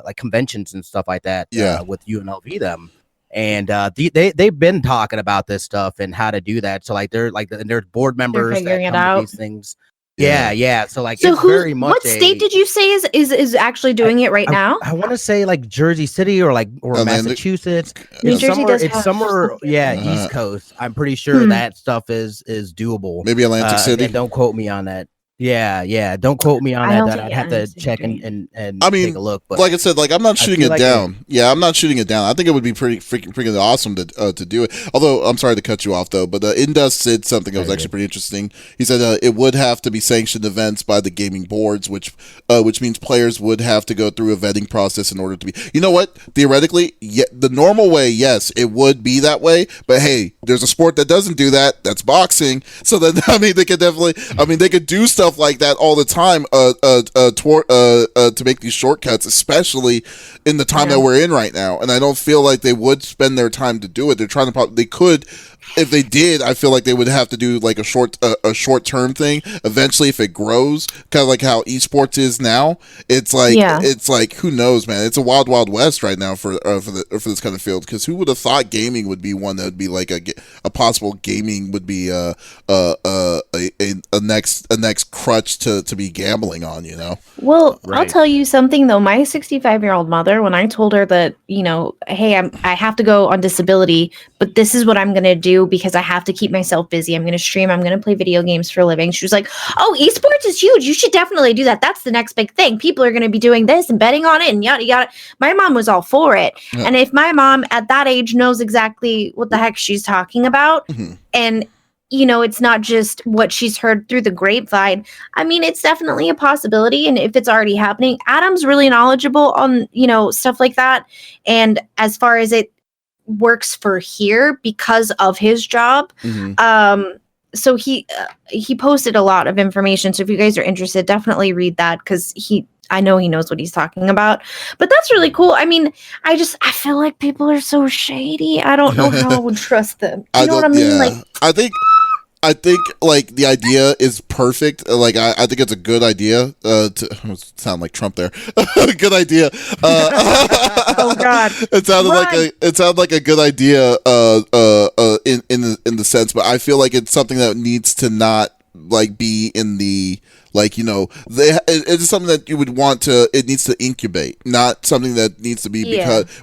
S3: like conventions and stuff like that with UNLV them. And they've been talking about this stuff and how to do that. So like they're like, and there's board members
S2: figuring
S3: that
S2: it
S3: come to
S2: out.
S3: these things. Yeah. So like,
S2: So
S3: it's very much.
S2: what state did you say is actually doing it right now?
S3: I want to say like Jersey City or Massachusetts.
S2: New
S3: It's
S2: Jersey
S3: somewhere.
S2: does
S3: It's
S2: have
S3: somewhere.
S2: something.
S3: Yeah, East Coast. I'm pretty sure that stuff is doable.
S1: Maybe Atlantic City.
S3: Again, don't quote me on that. Yeah. Don't quote me on
S2: I
S3: that.
S2: don't
S3: That
S2: think
S3: I'd have to
S2: Atlantic
S3: check
S2: City's
S3: and
S1: I mean,
S3: take a look. But
S1: like I said, like I'm not shooting
S3: feel
S1: it
S3: like
S1: down. Yeah, I'm not shooting it down. I think it would be pretty freaking awesome to do it. Although I'm sorry to cut you off though, but Indus said something that was actually pretty interesting. He said it would have to be sanctioned events by the gaming boards, which means players would have to go through a vetting process in order to be. You know what? Theoretically, the normal way, yes, it would be that way. But hey, there's a sport that doesn't do that. That's boxing. So then, I mean, they could definitely. I mean, they could do stuff like that all the time to make these shortcuts, especially in the time that we're in right now. And I don't feel like they would spend their time to do it. They're trying to they could, if they did, I feel like they would have to do like a short term thing. Eventually, if it grows, kind of like how esports is now, it's like who knows, man? It's a wild west right now for this kind of field. Because who would have thought gaming would be one that would be like a possible gaming would be a next crutch to be gambling on, you know?
S2: Well,
S3: Right.
S2: I'll tell you something though. My 65-year-old mother, when I told her that, hey, I have to go on disability, but this is what I'm going to do because I have to keep myself busy. I'm going to stream. I'm going to play video games for a living. She was like, oh, esports is huge. You should definitely do that. That's the next big thing. People are going to be doing this and betting on it and yada, yada. My mom was all for it.
S1: Yeah.
S2: And if my mom at that age knows exactly what the heck she's talking about, and it's not just what she's heard through the grapevine. I mean, it's definitely a possibility. And if it's already happening, Adam's really knowledgeable on, stuff like that. And as far as it works for here because of his job, so he posted a lot of information. So if you guys are interested, definitely read that because I know he knows what he's talking about. But that's really cool. I mean, I feel like people are so shady. I don't know how I would trust them. You know what I mean?
S1: Yeah.
S2: Like,
S1: I think like the idea is perfect. Like I think it's a good idea. To sound like Trump there. Good idea.
S2: oh God!
S1: It sounded like a good idea. In the sense, but I feel like it's something that needs to not like be in the. Like, it's something that you would want to. It needs to incubate, not something that needs to be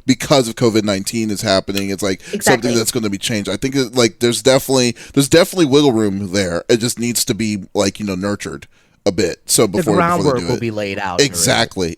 S1: because of COVID-19 is happening. It's like something that's going to be changed. I think like there's definitely wiggle room there. It just needs to be like nurtured a bit. So before
S3: the groundwork
S1: they do
S3: will
S1: it.
S3: be laid out.
S1: Exactly.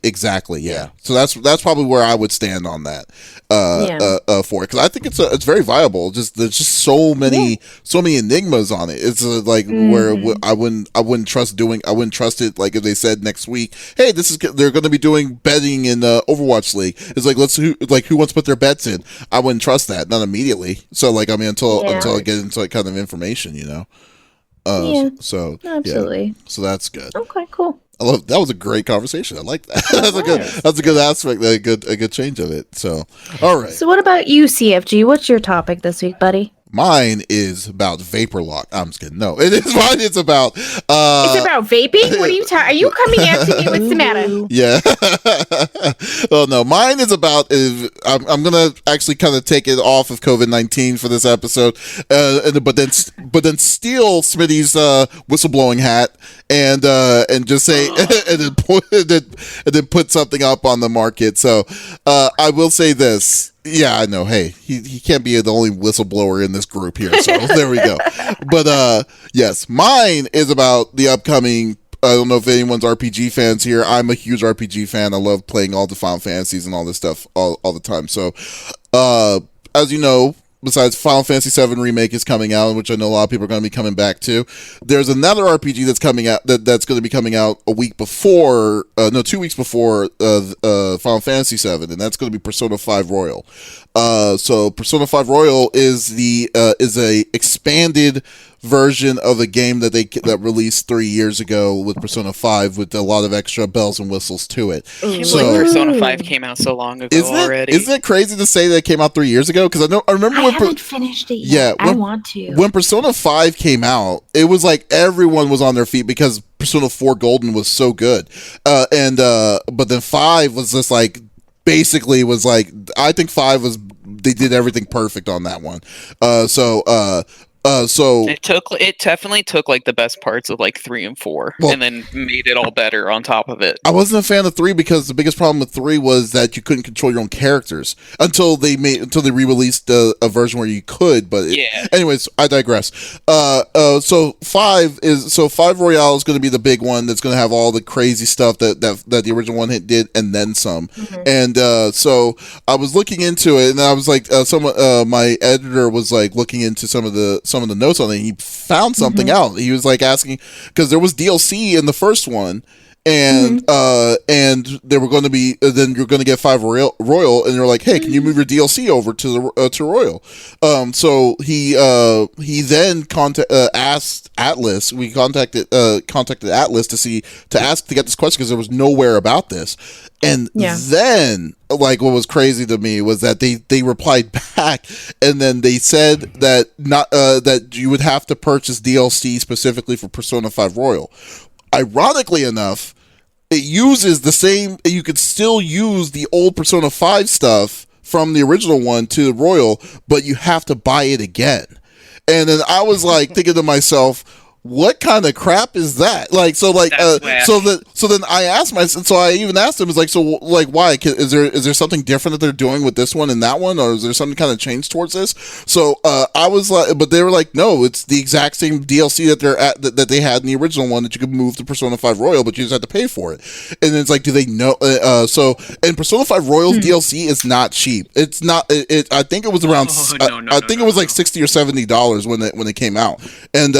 S1: Yeah. So that's probably where I would stand on that. For it because I think it's very viable. There's just so many enigmas on it. It's where I wouldn't trust it. Like if they said next week, hey, they're going to be doing betting in Overwatch League. It's like who wants to put their bets in? I wouldn't trust that, not immediately. So like I mean until I get into like kind of information, So
S2: absolutely.
S1: Yeah. So that's good.
S2: Okay, cool.
S1: That was a great conversation. I like that. That's a good aspect, a good change of it. So, all right.
S2: So what about you, CFG? What's your topic this week, buddy?
S1: Mine is about vapor lock. I'm just kidding. No, it is mine. It's about.
S2: It's about vaping. What are you Are you coming after me? What's the matter?
S1: Yeah. Oh no, mine is about. I'm gonna actually kind of take it off of COVID-19 for this episode, but then steal Smitty's whistleblowing hat and just say and then put something up on the market. So I will say this. Yeah, I know. Hey, he can't be the only whistleblower in this group here. So there we go. But yes, mine is about the upcoming. I don't know if anyone's RPG fans here. I'm a huge RPG fan. I love playing all the Final Fantasies and all this stuff all the time. So, as you know, besides Final Fantasy VII Remake is coming out, which I know a lot of people are going to be coming back to, there's another RPG that's coming out that's going to be coming out 2 weeks before Final Fantasy VII, and that's going to be Persona 5 Royal. So Persona 5 Royal is a expanded version of a game that released 3 years ago with Persona 5 with a lot of extra bells and whistles to it.
S4: Persona 5 came out so long ago already.
S1: Isn't it crazy to say that it came out 3 years ago? Because I remember
S2: I haven't finished it yet.
S1: Yeah,
S2: I want to.
S1: When Persona 5 came out, it was like everyone was on their feet because Persona 4 Golden was so good. But then 5 was just like basically I think 5 was they did everything perfect on that one. So
S4: it definitely took like the best parts of like 3 and 4, and then made it all better on top of it.
S1: I wasn't a fan of 3 because the biggest problem with 3 was that you couldn't control your own characters until they re-released a version where you could. But anyways, I digress. So 5 Royale is going to be the big one that's going to have all the crazy stuff that the original one did, and then some. Mm-hmm. And so I was looking into it, and I was like, my editor was like looking into some of the notes on it. And he found something out. He was like asking because there was DLC in the first one. And and they were going to be then you're going to get 5 Royal, and they're like, hey, can you move your DLC over to the to Royal? So he then asked Atlas. We contacted Atlas to ask to get this question because there was nowhere about this. And then, like, what was crazy to me was that they replied back, and then they said that that you would have to purchase DLC specifically for Persona 5 Royal. Ironically enough, it uses the same. You could still use the old Persona 5 stuff from the original one to the Royal, but you have to buy it again. And then I was like thinking to myself, what kind of crap is that? Like, so then I asked so I even asked him, it's like, so like, why is there something different that they're doing with this one and that one, or is there something kind of changed towards this? So I was like, but they were like, no, it's the exact same DLC that they had in the original one that you could move to Persona 5 Royal, but you just had to pay for it. And it's like, do they know? And Persona 5 Royal's DLC is not cheap. It's not. I think it was around. I think it was like $60 or $70 when it came out, and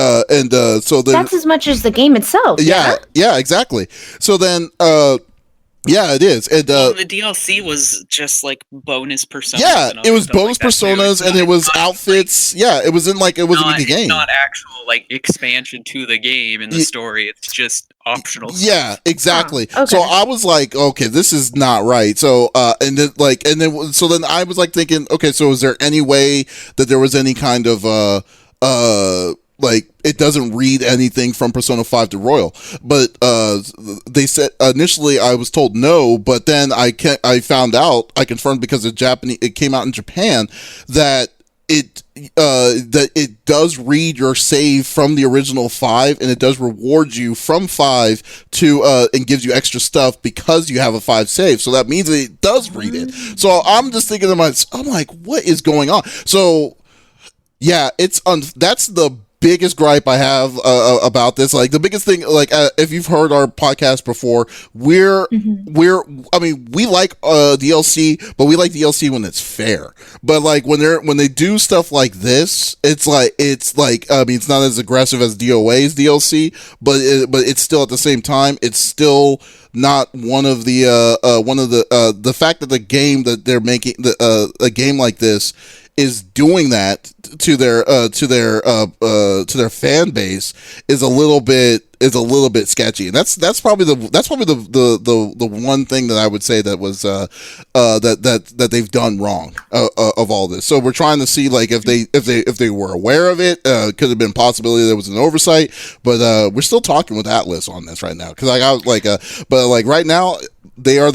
S1: so
S2: that's as much as the game itself.
S1: Yeah, exactly. So then, yeah, it is. And
S4: the DLC was just like bonus personas.
S1: Yeah, it was bonus personas, and it was outfits. Like, it wasn't like a game.
S4: It's not actual like expansion to the game and the story. It's just optional.
S1: Yeah, exactly. Okay. So I was like, okay, this is not right. So so then I was like thinking, okay, so is there any way that there was any kind of like it doesn't read anything from Persona 5 to Royal, but they said initially I was told no, but then I found out, I confirmed because it came out in Japan that it does read your save from the original 5, and it does reward you from 5 to and gives you extra stuff because you have a 5 save. So that means that it does read it. So I'm just thinking to myself, I'm like, what is going on? So yeah, that's the biggest gripe I have about this. Like the biggest thing, like if you've heard our podcast before, we like DLC, but we like DLC when it's fair. But like when they do stuff like this, it's like I mean, it's not as aggressive as DOA's DLC, but it's still at the same time, it's still not one of the fact that the game that they're making a game like this is doing that to their fan base is a little bit sketchy, and that's probably the one thing that I would say that was that they've done wrong of all this. So we're trying to see like if they were aware of it, could have been a possibility there was an oversight, but we're still talking with Atlas on this right now because but like right now they are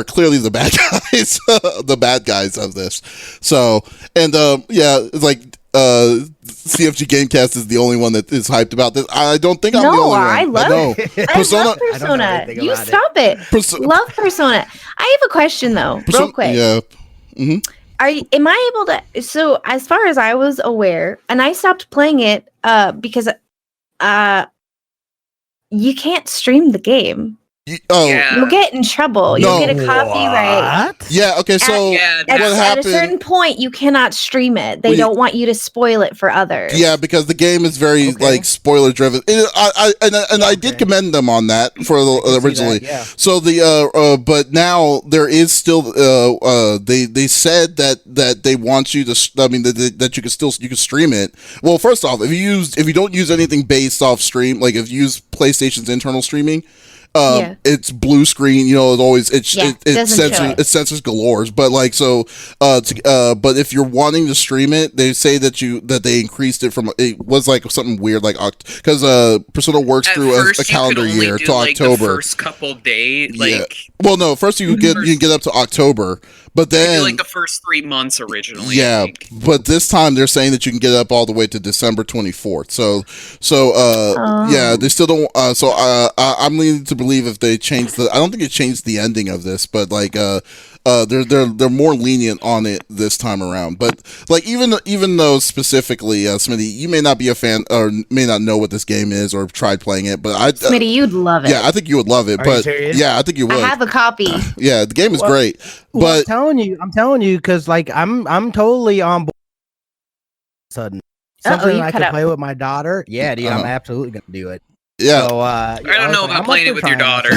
S1: clearly the bad guys, the bad guys of this. So and it's like CFG Gamecast is the only one that is hyped about this. I don't think I'm the only one.
S2: I love Persona. You stop it. Love Persona. I have a question though, real quick.
S1: Yeah. Mm-hmm.
S2: Am I able to? So as far as I was aware, and I stopped playing it because you can't stream the game. You'll get in trouble. You'll get a copyright.
S1: Yeah. Okay. So
S2: what happened? At a certain point, you cannot stream it. They don't want you to spoil it for others.
S1: Yeah, because the game is very like spoiler driven. I did commend them on that for originally. That, So but now there is still they said that they want you to. I mean that you can stream it. Well, first off, if you don't use anything based off stream, like if you use PlayStation's internal streaming. It's blue screen, it always it censors galores, but like but if you're wanting to stream it, they say that they increased it from, it was like something weird, like because Persona works through a calendar year to October.
S4: The first couple days,
S1: well, no, first you can get up to October, But
S4: They
S1: then,
S4: do like the first 3 months originally.
S1: yeah,
S4: I think.
S1: but this time they're saying that you can get up all the way to December 24th. Yeah, they still don't. I'm leaning to believe if they change I don't think it changed the ending of this, but like, they're more lenient on it this time around. But like, even though specifically, Smitty, you may not be a fan or may not know what this game is or tried playing it, but
S2: Smitty, you'd love it.
S1: yeah, I think you would love it.
S3: Are you
S1: But
S3: serious?
S1: yeah, I think you would.
S2: I have a copy.
S1: Yeah, the game is great,
S3: Well,
S1: but
S3: I'm telling you, because like I'm totally on board. Sudden something
S2: you
S3: I
S2: cut
S3: can
S2: out.
S3: play with my daughter. Yeah, dude, I'm absolutely gonna do it.
S1: yeah.
S3: So,
S4: I don't know about playing it with your daughter.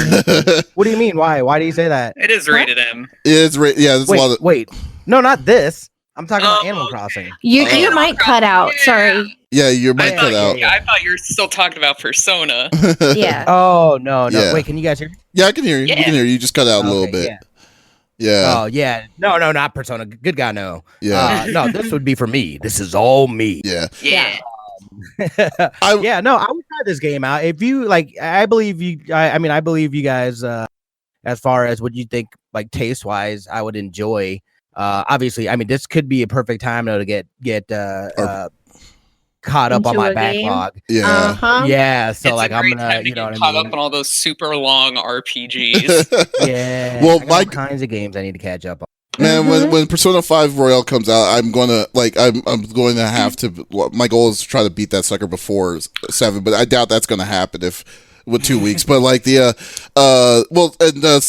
S3: What do you mean? Why do you say that?
S4: It is rated M.
S1: It's yeah, there's a lot of
S3: Wait, no, not this. I'm talking about
S4: Oh,
S3: Animal
S4: okay.
S3: Crossing.
S2: You
S1: Oh.
S2: might cut out. Sorry.
S1: yeah, your mic
S4: I
S1: cut out.
S4: thought, I thought you were still talking about Persona.
S2: Yeah.
S3: Oh no.
S1: Yeah.
S3: Wait, can you guys hear me?
S1: Yeah, I can hear you. You
S4: Yeah.
S1: can hear you. You just cut out a little
S3: Okay,
S1: bit.
S3: Yeah.
S1: Yeah.
S3: Oh yeah. No, not Persona. Good guy, no.
S1: Yeah.
S3: No, this would be for me. This is all me.
S1: Yeah.
S4: Yeah.
S3: Yeah, no, I would try this game out. If you like, I believe you. I mean, I believe you guys. As far as what you think, like taste wise, I would enjoy. Obviously, I mean, this could be a perfect time though to get caught up on
S2: Into
S3: my
S2: a game?
S3: backlog.
S1: Yeah.
S2: Uh-huh.
S3: Yeah, so
S4: It's
S3: like
S4: a
S3: I'm
S4: great
S3: gonna,
S4: time to
S3: you know
S4: get
S3: what
S4: caught
S3: I
S4: up
S3: mean?
S4: on all those super long RPGs.
S3: Yeah.
S1: Well,
S3: I got all
S1: Mike-
S3: kinds of games I need to catch up on.
S1: Man,
S2: Mhm.
S1: when Persona 5 Royale comes out, I'm going to have to. Well, my goal is to try to beat that sucker before 7, but I doubt that's going to happen with 2 weeks. But like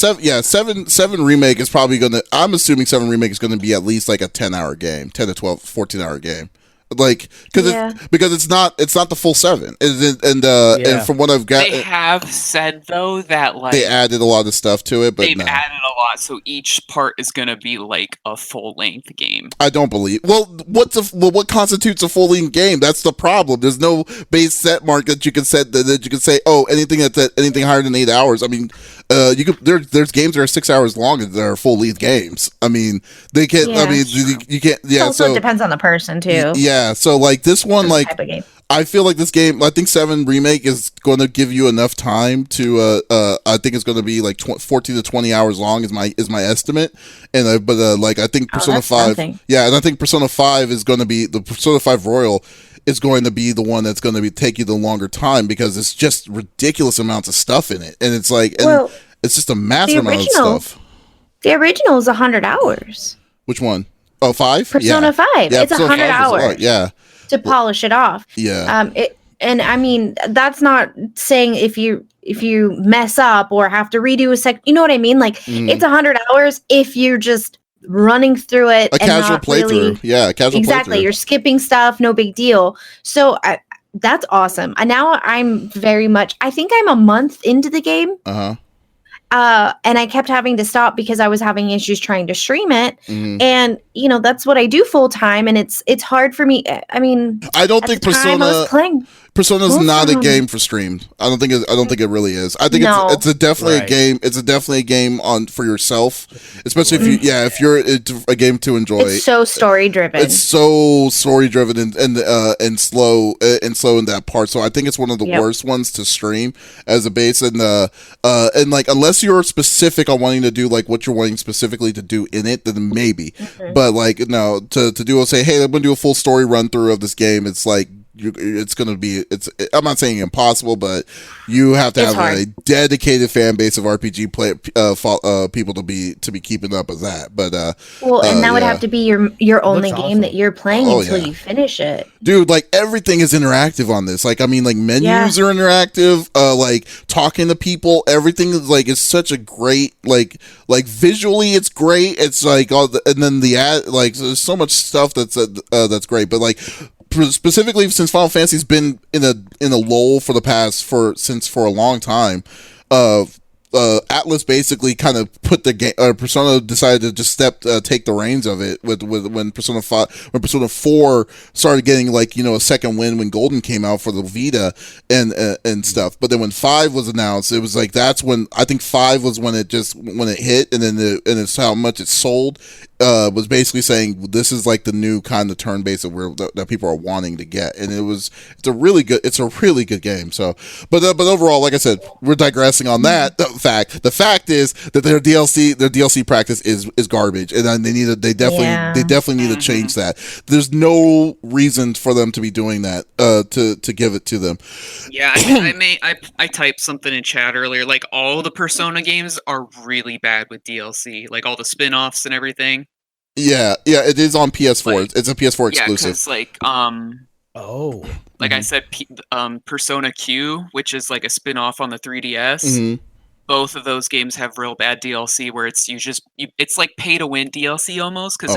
S1: seven remake is probably going to. I'm assuming 7 remake is going to be at least like a 10-hour game, 10 to 12, 14-hour game. Like because it's not the full 7, and from what I've got,
S4: They have said though that like
S1: they added a lot of stuff to it, but
S4: they've
S1: no.
S4: added a lot, so each part is gonna be like a full length game.
S1: I don't believe. Well, what constitutes a full length game? That's the problem. There's no base set mark that you can set that you can say. Oh, anything anything higher than 8 hours. I mean, you could there's games that are 6 hours long that are full length games. I mean, they can't.
S2: Yeah.
S1: I mean, you can't. Yeah.
S2: Also,
S1: So
S2: it depends on the person too.
S1: yeah. So like this one, like
S2: Type of game.
S1: I feel like this game. I think 7 remake is going to give you enough time to. I think it's going to be like 14 to 20 hours long is my estimate. And like I think Persona
S2: that's
S1: 5.
S2: something.
S1: Yeah, and I think Persona 5 is going to be the Persona 5 Royal is going to be the one that's going to be take you the longer time because it's just ridiculous amounts of stuff in it, and it's like
S2: Well,
S1: it's just a massive amount of
S2: original-
S1: stuff.
S2: The original is 100 hours.
S1: Which one? Oh, 5?
S2: Persona 5.
S1: Yeah,
S2: It's
S1: Persona
S2: 100
S1: 5 is a lot.
S2: hours
S1: Yeah,
S2: to polish it off.
S1: yeah.
S2: And I mean, that's not saying if you mess up or have to redo a you know what I mean? Like
S1: Mm.
S2: it's 100 hours if you're just running through it.
S1: A
S2: and
S1: casual
S2: not
S1: playthrough.
S2: really-
S1: Yeah, a casual
S2: Exactly.
S1: playthrough.
S2: You're skipping stuff, no big deal. So that's awesome. And now I'm very much, I think I'm a month into the game.
S1: Uh-huh.
S2: And I kept having to stop because I was having issues trying to stream it.
S1: Mhm.
S2: And, you know, that's what I do full time. And it's hard for me. I mean,
S1: I don't
S2: at
S1: think
S2: the time I was playing.
S1: Persona's
S2: Well,
S1: not a
S2: from-
S1: game for stream. I don't think it really is. I think
S2: No.
S1: it's definitely a
S3: Right.
S1: game. It's definitely a game for yourself, especially if you're a game to enjoy.
S2: It's so story driven.
S1: It's so story driven and slow in that part. So I think it's one of the
S2: Yep.
S1: worst ones to stream as a base. And like unless you're specific on wanting to do like what you're wanting specifically to do in it, then maybe.
S2: Mm-hmm.
S1: But like no, to say, hey, I'm gonna do a full story run through of this game. It's like it's gonna be. I'm not saying impossible, but you have to
S2: It's
S1: have
S2: hard.
S1: a dedicated fan base of RPG people to be keeping up with that. But
S2: well, and that would
S1: yeah.
S2: have to be your only
S3: Looks
S2: game
S3: awesome.
S2: that you're playing
S1: Oh,
S2: until
S1: yeah.
S2: you finish it.
S1: dude, like everything is interactive on this. Like I mean, like menus are interactive. Like talking to people, everything is like it's such a great like visually it's great. It's like and then the ad like there's so much stuff that's great. But like specifically since Final Fantasy's been in a lull for a long time, Atlas basically kind of put the game. Persona decided to just take the reins of it with when Persona 4 started getting like a second win when Golden came out for the Vita and stuff. But then when 5 was announced, it was like that's when I think 5 was when it hit, and then it's how much it sold. was basically saying this is like the new kind of turn based that people are wanting to get, and it's a really good game. So, but overall, like I said, we're digressing on that fact. The fact is that their DLC practice is garbage, and then they definitely need to change that. There's no reason for them to be doing that to give it to them.
S4: Yeah, I typed something in chat earlier. Like all the Persona games are really bad with DLC, like all the spin-offs and everything.
S1: Yeah, it is on PS4. Like, it's a PS4 exclusive.
S4: I said, Persona Q, which is like a spin-off on the 3DS.
S1: Mm-hmm.
S4: Both of those games have real bad DLC where it's like pay to win DLC almost, because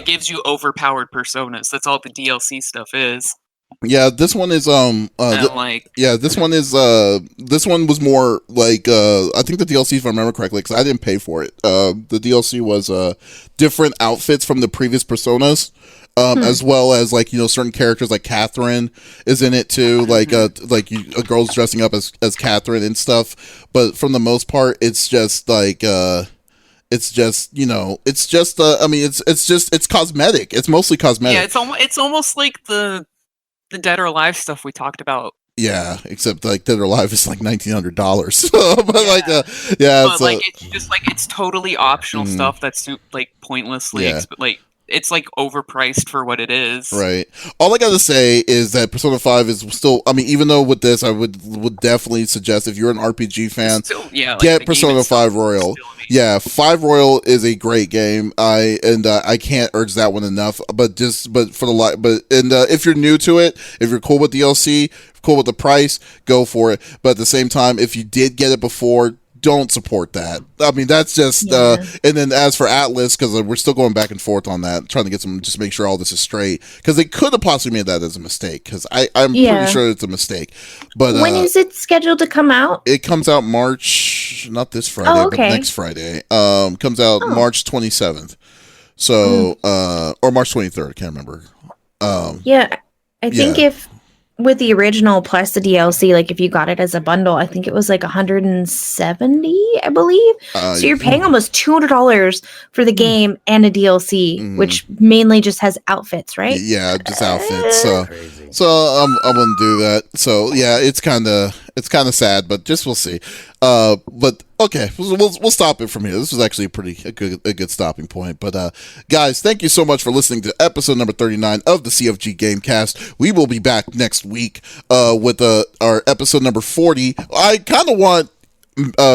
S4: gives you overpowered personas. That's all the DLC stuff is.
S1: Yeah, this one is this one was more like I think the DLC, if I remember correctly, because I didn't pay for it. The DLC was different outfits from the previous Personas, as well as like certain characters like Catherine is in it too, like a girl's dressing up as Catherine and stuff. But from the most part, it's just like it's cosmetic. It's mostly cosmetic.
S4: Yeah, it's almost like the Dead or Alive stuff we talked about.
S1: Yeah, except like Dead or Alive is like $1,900.
S4: It's totally optional stuff that's like pointlessly it's like overpriced for what it is.
S1: Right. All I gotta say is that Persona 5 is still. I mean, even though with this, I would definitely suggest if you're an RPG fan, get Persona 5 Royal. Yeah, 5 Royal is a great game. I can't urge that one enough. But if you're new to it, if you're cool with DLC, cool with the price, go for it. But at the same time, if you did get it before, don't support that. I mean, that's just and then as for Atlas, because we're still going back and forth on that, trying to get some, just make sure all this is straight, because they could have possibly made that as a mistake, because I'm pretty sure it's a mistake. But
S2: when is it scheduled to come out?
S1: It comes out March, not this Friday, but next Friday. Comes out March 27th, so or March 23rd, I can't remember.
S2: I think if with the original plus the DLC, like if you got it as a bundle, I think it was like $170, I believe. So you're paying almost $200 for the game and a DLC, which mainly just has outfits, right?
S1: Yeah, just outfits. So I'm gonna do that. So yeah, it's kind of sad, but just we'll see. But okay, we'll stop it from here. This was actually a good stopping point. But guys, thank you so much for listening to episode number 39 of the CFG Gamecast. We will be back next week with our episode number 40. I kind of want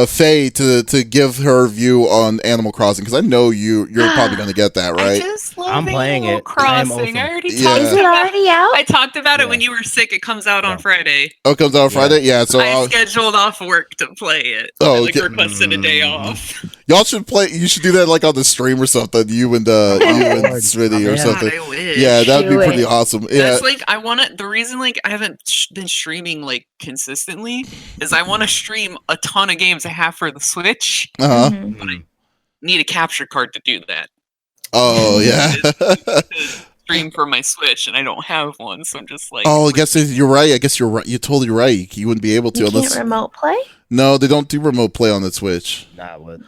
S1: Faye to give her view on Animal Crossing, because I know you're probably going to get that, right?
S4: I just love
S3: I'm playing
S4: Animal
S3: it.
S4: Crossing. I already
S2: Is it already out?
S4: I talked about it when you were sick. It comes out on Friday.
S1: Oh, it comes out on Friday? Yeah. So
S4: I scheduled off work to play it.
S1: Oh,
S4: I requested a day off.
S1: Y'all should play. You should do that like on the stream or something. You and Smitty or something.
S4: I wish.
S1: Yeah, that'd be pretty awesome. Yeah.
S4: That's the reason I haven't been streaming like consistently is I want to stream a ton of games I have for the Switch. But I need a capture card to do that.
S1: Oh yeah.
S4: Stream for my Switch, and I don't have one, so I'm just like.
S1: Oh, I guess you're right. I guess you're right. You're totally right. You wouldn't be able to
S2: unless remote play.
S1: No, they don't do remote play on the Switch.
S3: Not with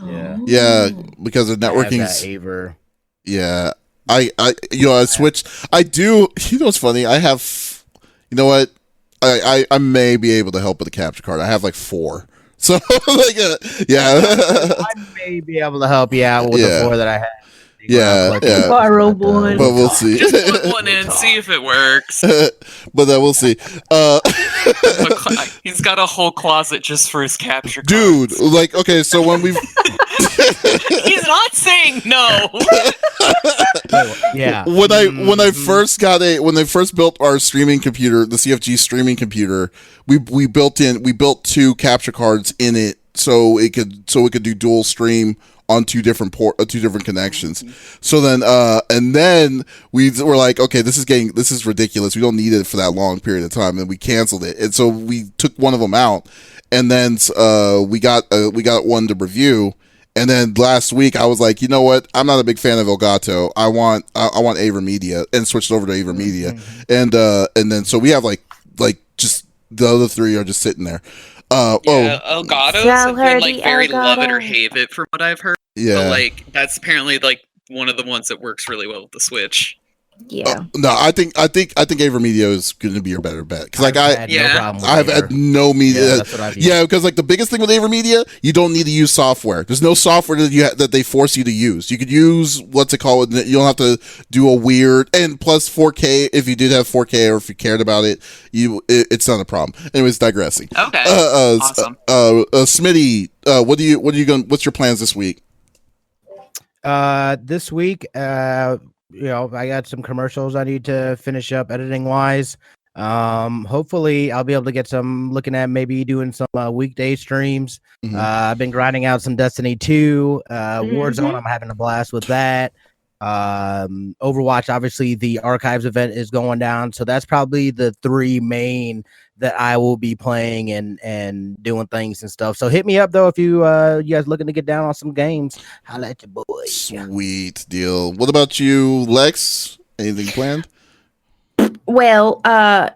S1: Yeah, because of networking. Yeah, I switched. I do. You know what's funny? I have. You know what? I may be able to help with the capture card. I have like 4. So like
S3: I may be able to help you out with the 4 that I have.
S2: Borrow one.
S1: But we'll see.
S4: Just put one in, see if it works.
S1: But we'll see.
S4: He's got a whole closet just for his capture cards.
S1: Dude, like, okay, so when we've
S4: he's not saying no.
S3: Yeah.
S1: When I first built our streaming computer, the CFG streaming computer, we built 2 capture cards in it so it could do dual stream on 2 different connections. So then and then we were like, okay, this is ridiculous. We don't need it for that long period of time, and we canceled it. And so we took one of them out, and then we got one to review. And then last week I was like, you know what? I'm not a big fan of Elgato. I want AverMedia, and switched over to AverMedia. And then so we have like just the other 3 are just sitting there.
S4: Elgato's have been like very love it or hate it from what I've heard.
S1: Yeah,
S4: but like that's apparently like one of the ones that works really well with the Switch.
S2: Yeah.
S1: No, I think AverMedia is going to be your better bet because like
S3: I've had no problem with
S1: I've
S3: Aver.
S1: had no media.
S3: Yeah, that's what I've used.
S1: Yeah, because like the biggest thing with AverMedia, you don't need to use software. There's no software that they force you to use. You could use what's it called. You don't have to do a weird and plus 4K if you did have 4K or if you cared about it. It's not a problem. Anyways, digressing.
S4: Okay. Awesome.
S1: Smitty, what's your plans this week?
S3: This week, I got some commercials I need to finish up editing wise. Hopefully I'll be able to get some looking at maybe doing some weekday streams.
S1: Mhm.
S3: I've been grinding out some Destiny 2, Warzone. I'm having a blast with that. Overwatch, obviously the archives event is going down, so that's probably the three main that I will be playing and doing things and stuff. So hit me up though if you guys looking to get down on some games. Holla at your boy.
S1: Sweet deal. What about you, Lex? Anything planned?
S2: Well,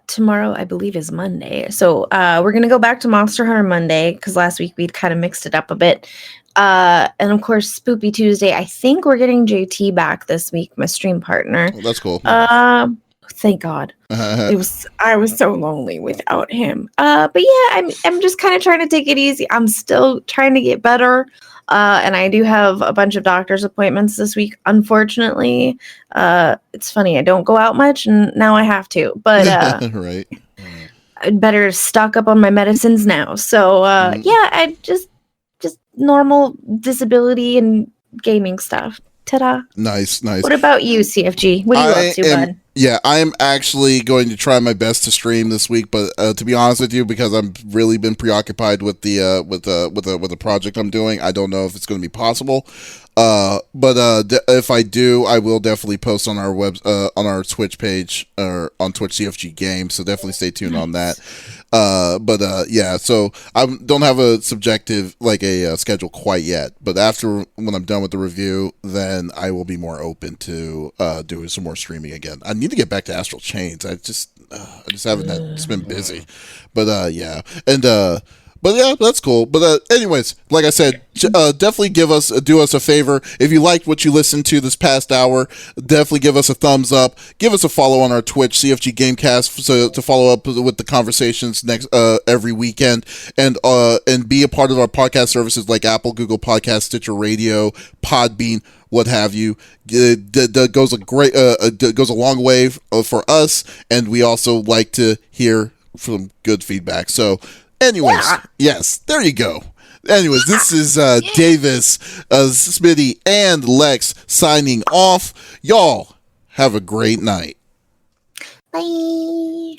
S2: tomorrow I believe is Monday, so we're gonna go back to Monster Hunter Monday because last week we'd kind of mixed it up a bit. And of course, Spoopy Tuesday. I think we're getting JT back this week, my stream partner.
S1: Oh, that's cool.
S2: Thank God. I was so lonely without him. But yeah, I'm just kind of trying to take it easy. I'm still trying to get better. And I do have a bunch of doctor's appointments this week. Unfortunately, it's funny. I don't go out much, and now I have to. But
S1: right.
S2: I'd better stock up on my medicines now. So yeah, I just normal disability and gaming stuff. Ta-da.
S1: Nice.
S2: What about you, CFG? What are you up to, bud?
S1: Yeah, I'm actually going to try my best to stream this week, but to be honest with you, because I've really been preoccupied with the project I'm doing, I don't know if it's going to be possible. But if I do, I will definitely post on our on our Twitch page or on Twitch CFG Games. So definitely stay tuned on that. Yeah, so I don't have a subjective schedule quite yet. But when I'm done with the review, then I will be more open to doing some more streaming again. I need to get back to Astral Chains. I just haven't had. It's been busy. But yeah, and. But yeah, that's cool. But anyways, like I said, definitely do us a favor. If you liked what you listened to this past hour, definitely give us a thumbs up. Give us a follow on our Twitch, CFG Gamecast, so to follow up with the conversations every weekend, and be a part of our podcast services like Apple, Google Podcasts, Stitcher Radio, Podbean, what have you. That goes a long way for us, and we also like to hear some good feedback. So. Anyways, yes, there you go. Anyways, this is Davis, Smitty, and Lex signing off. Y'all have a great night.
S2: Bye.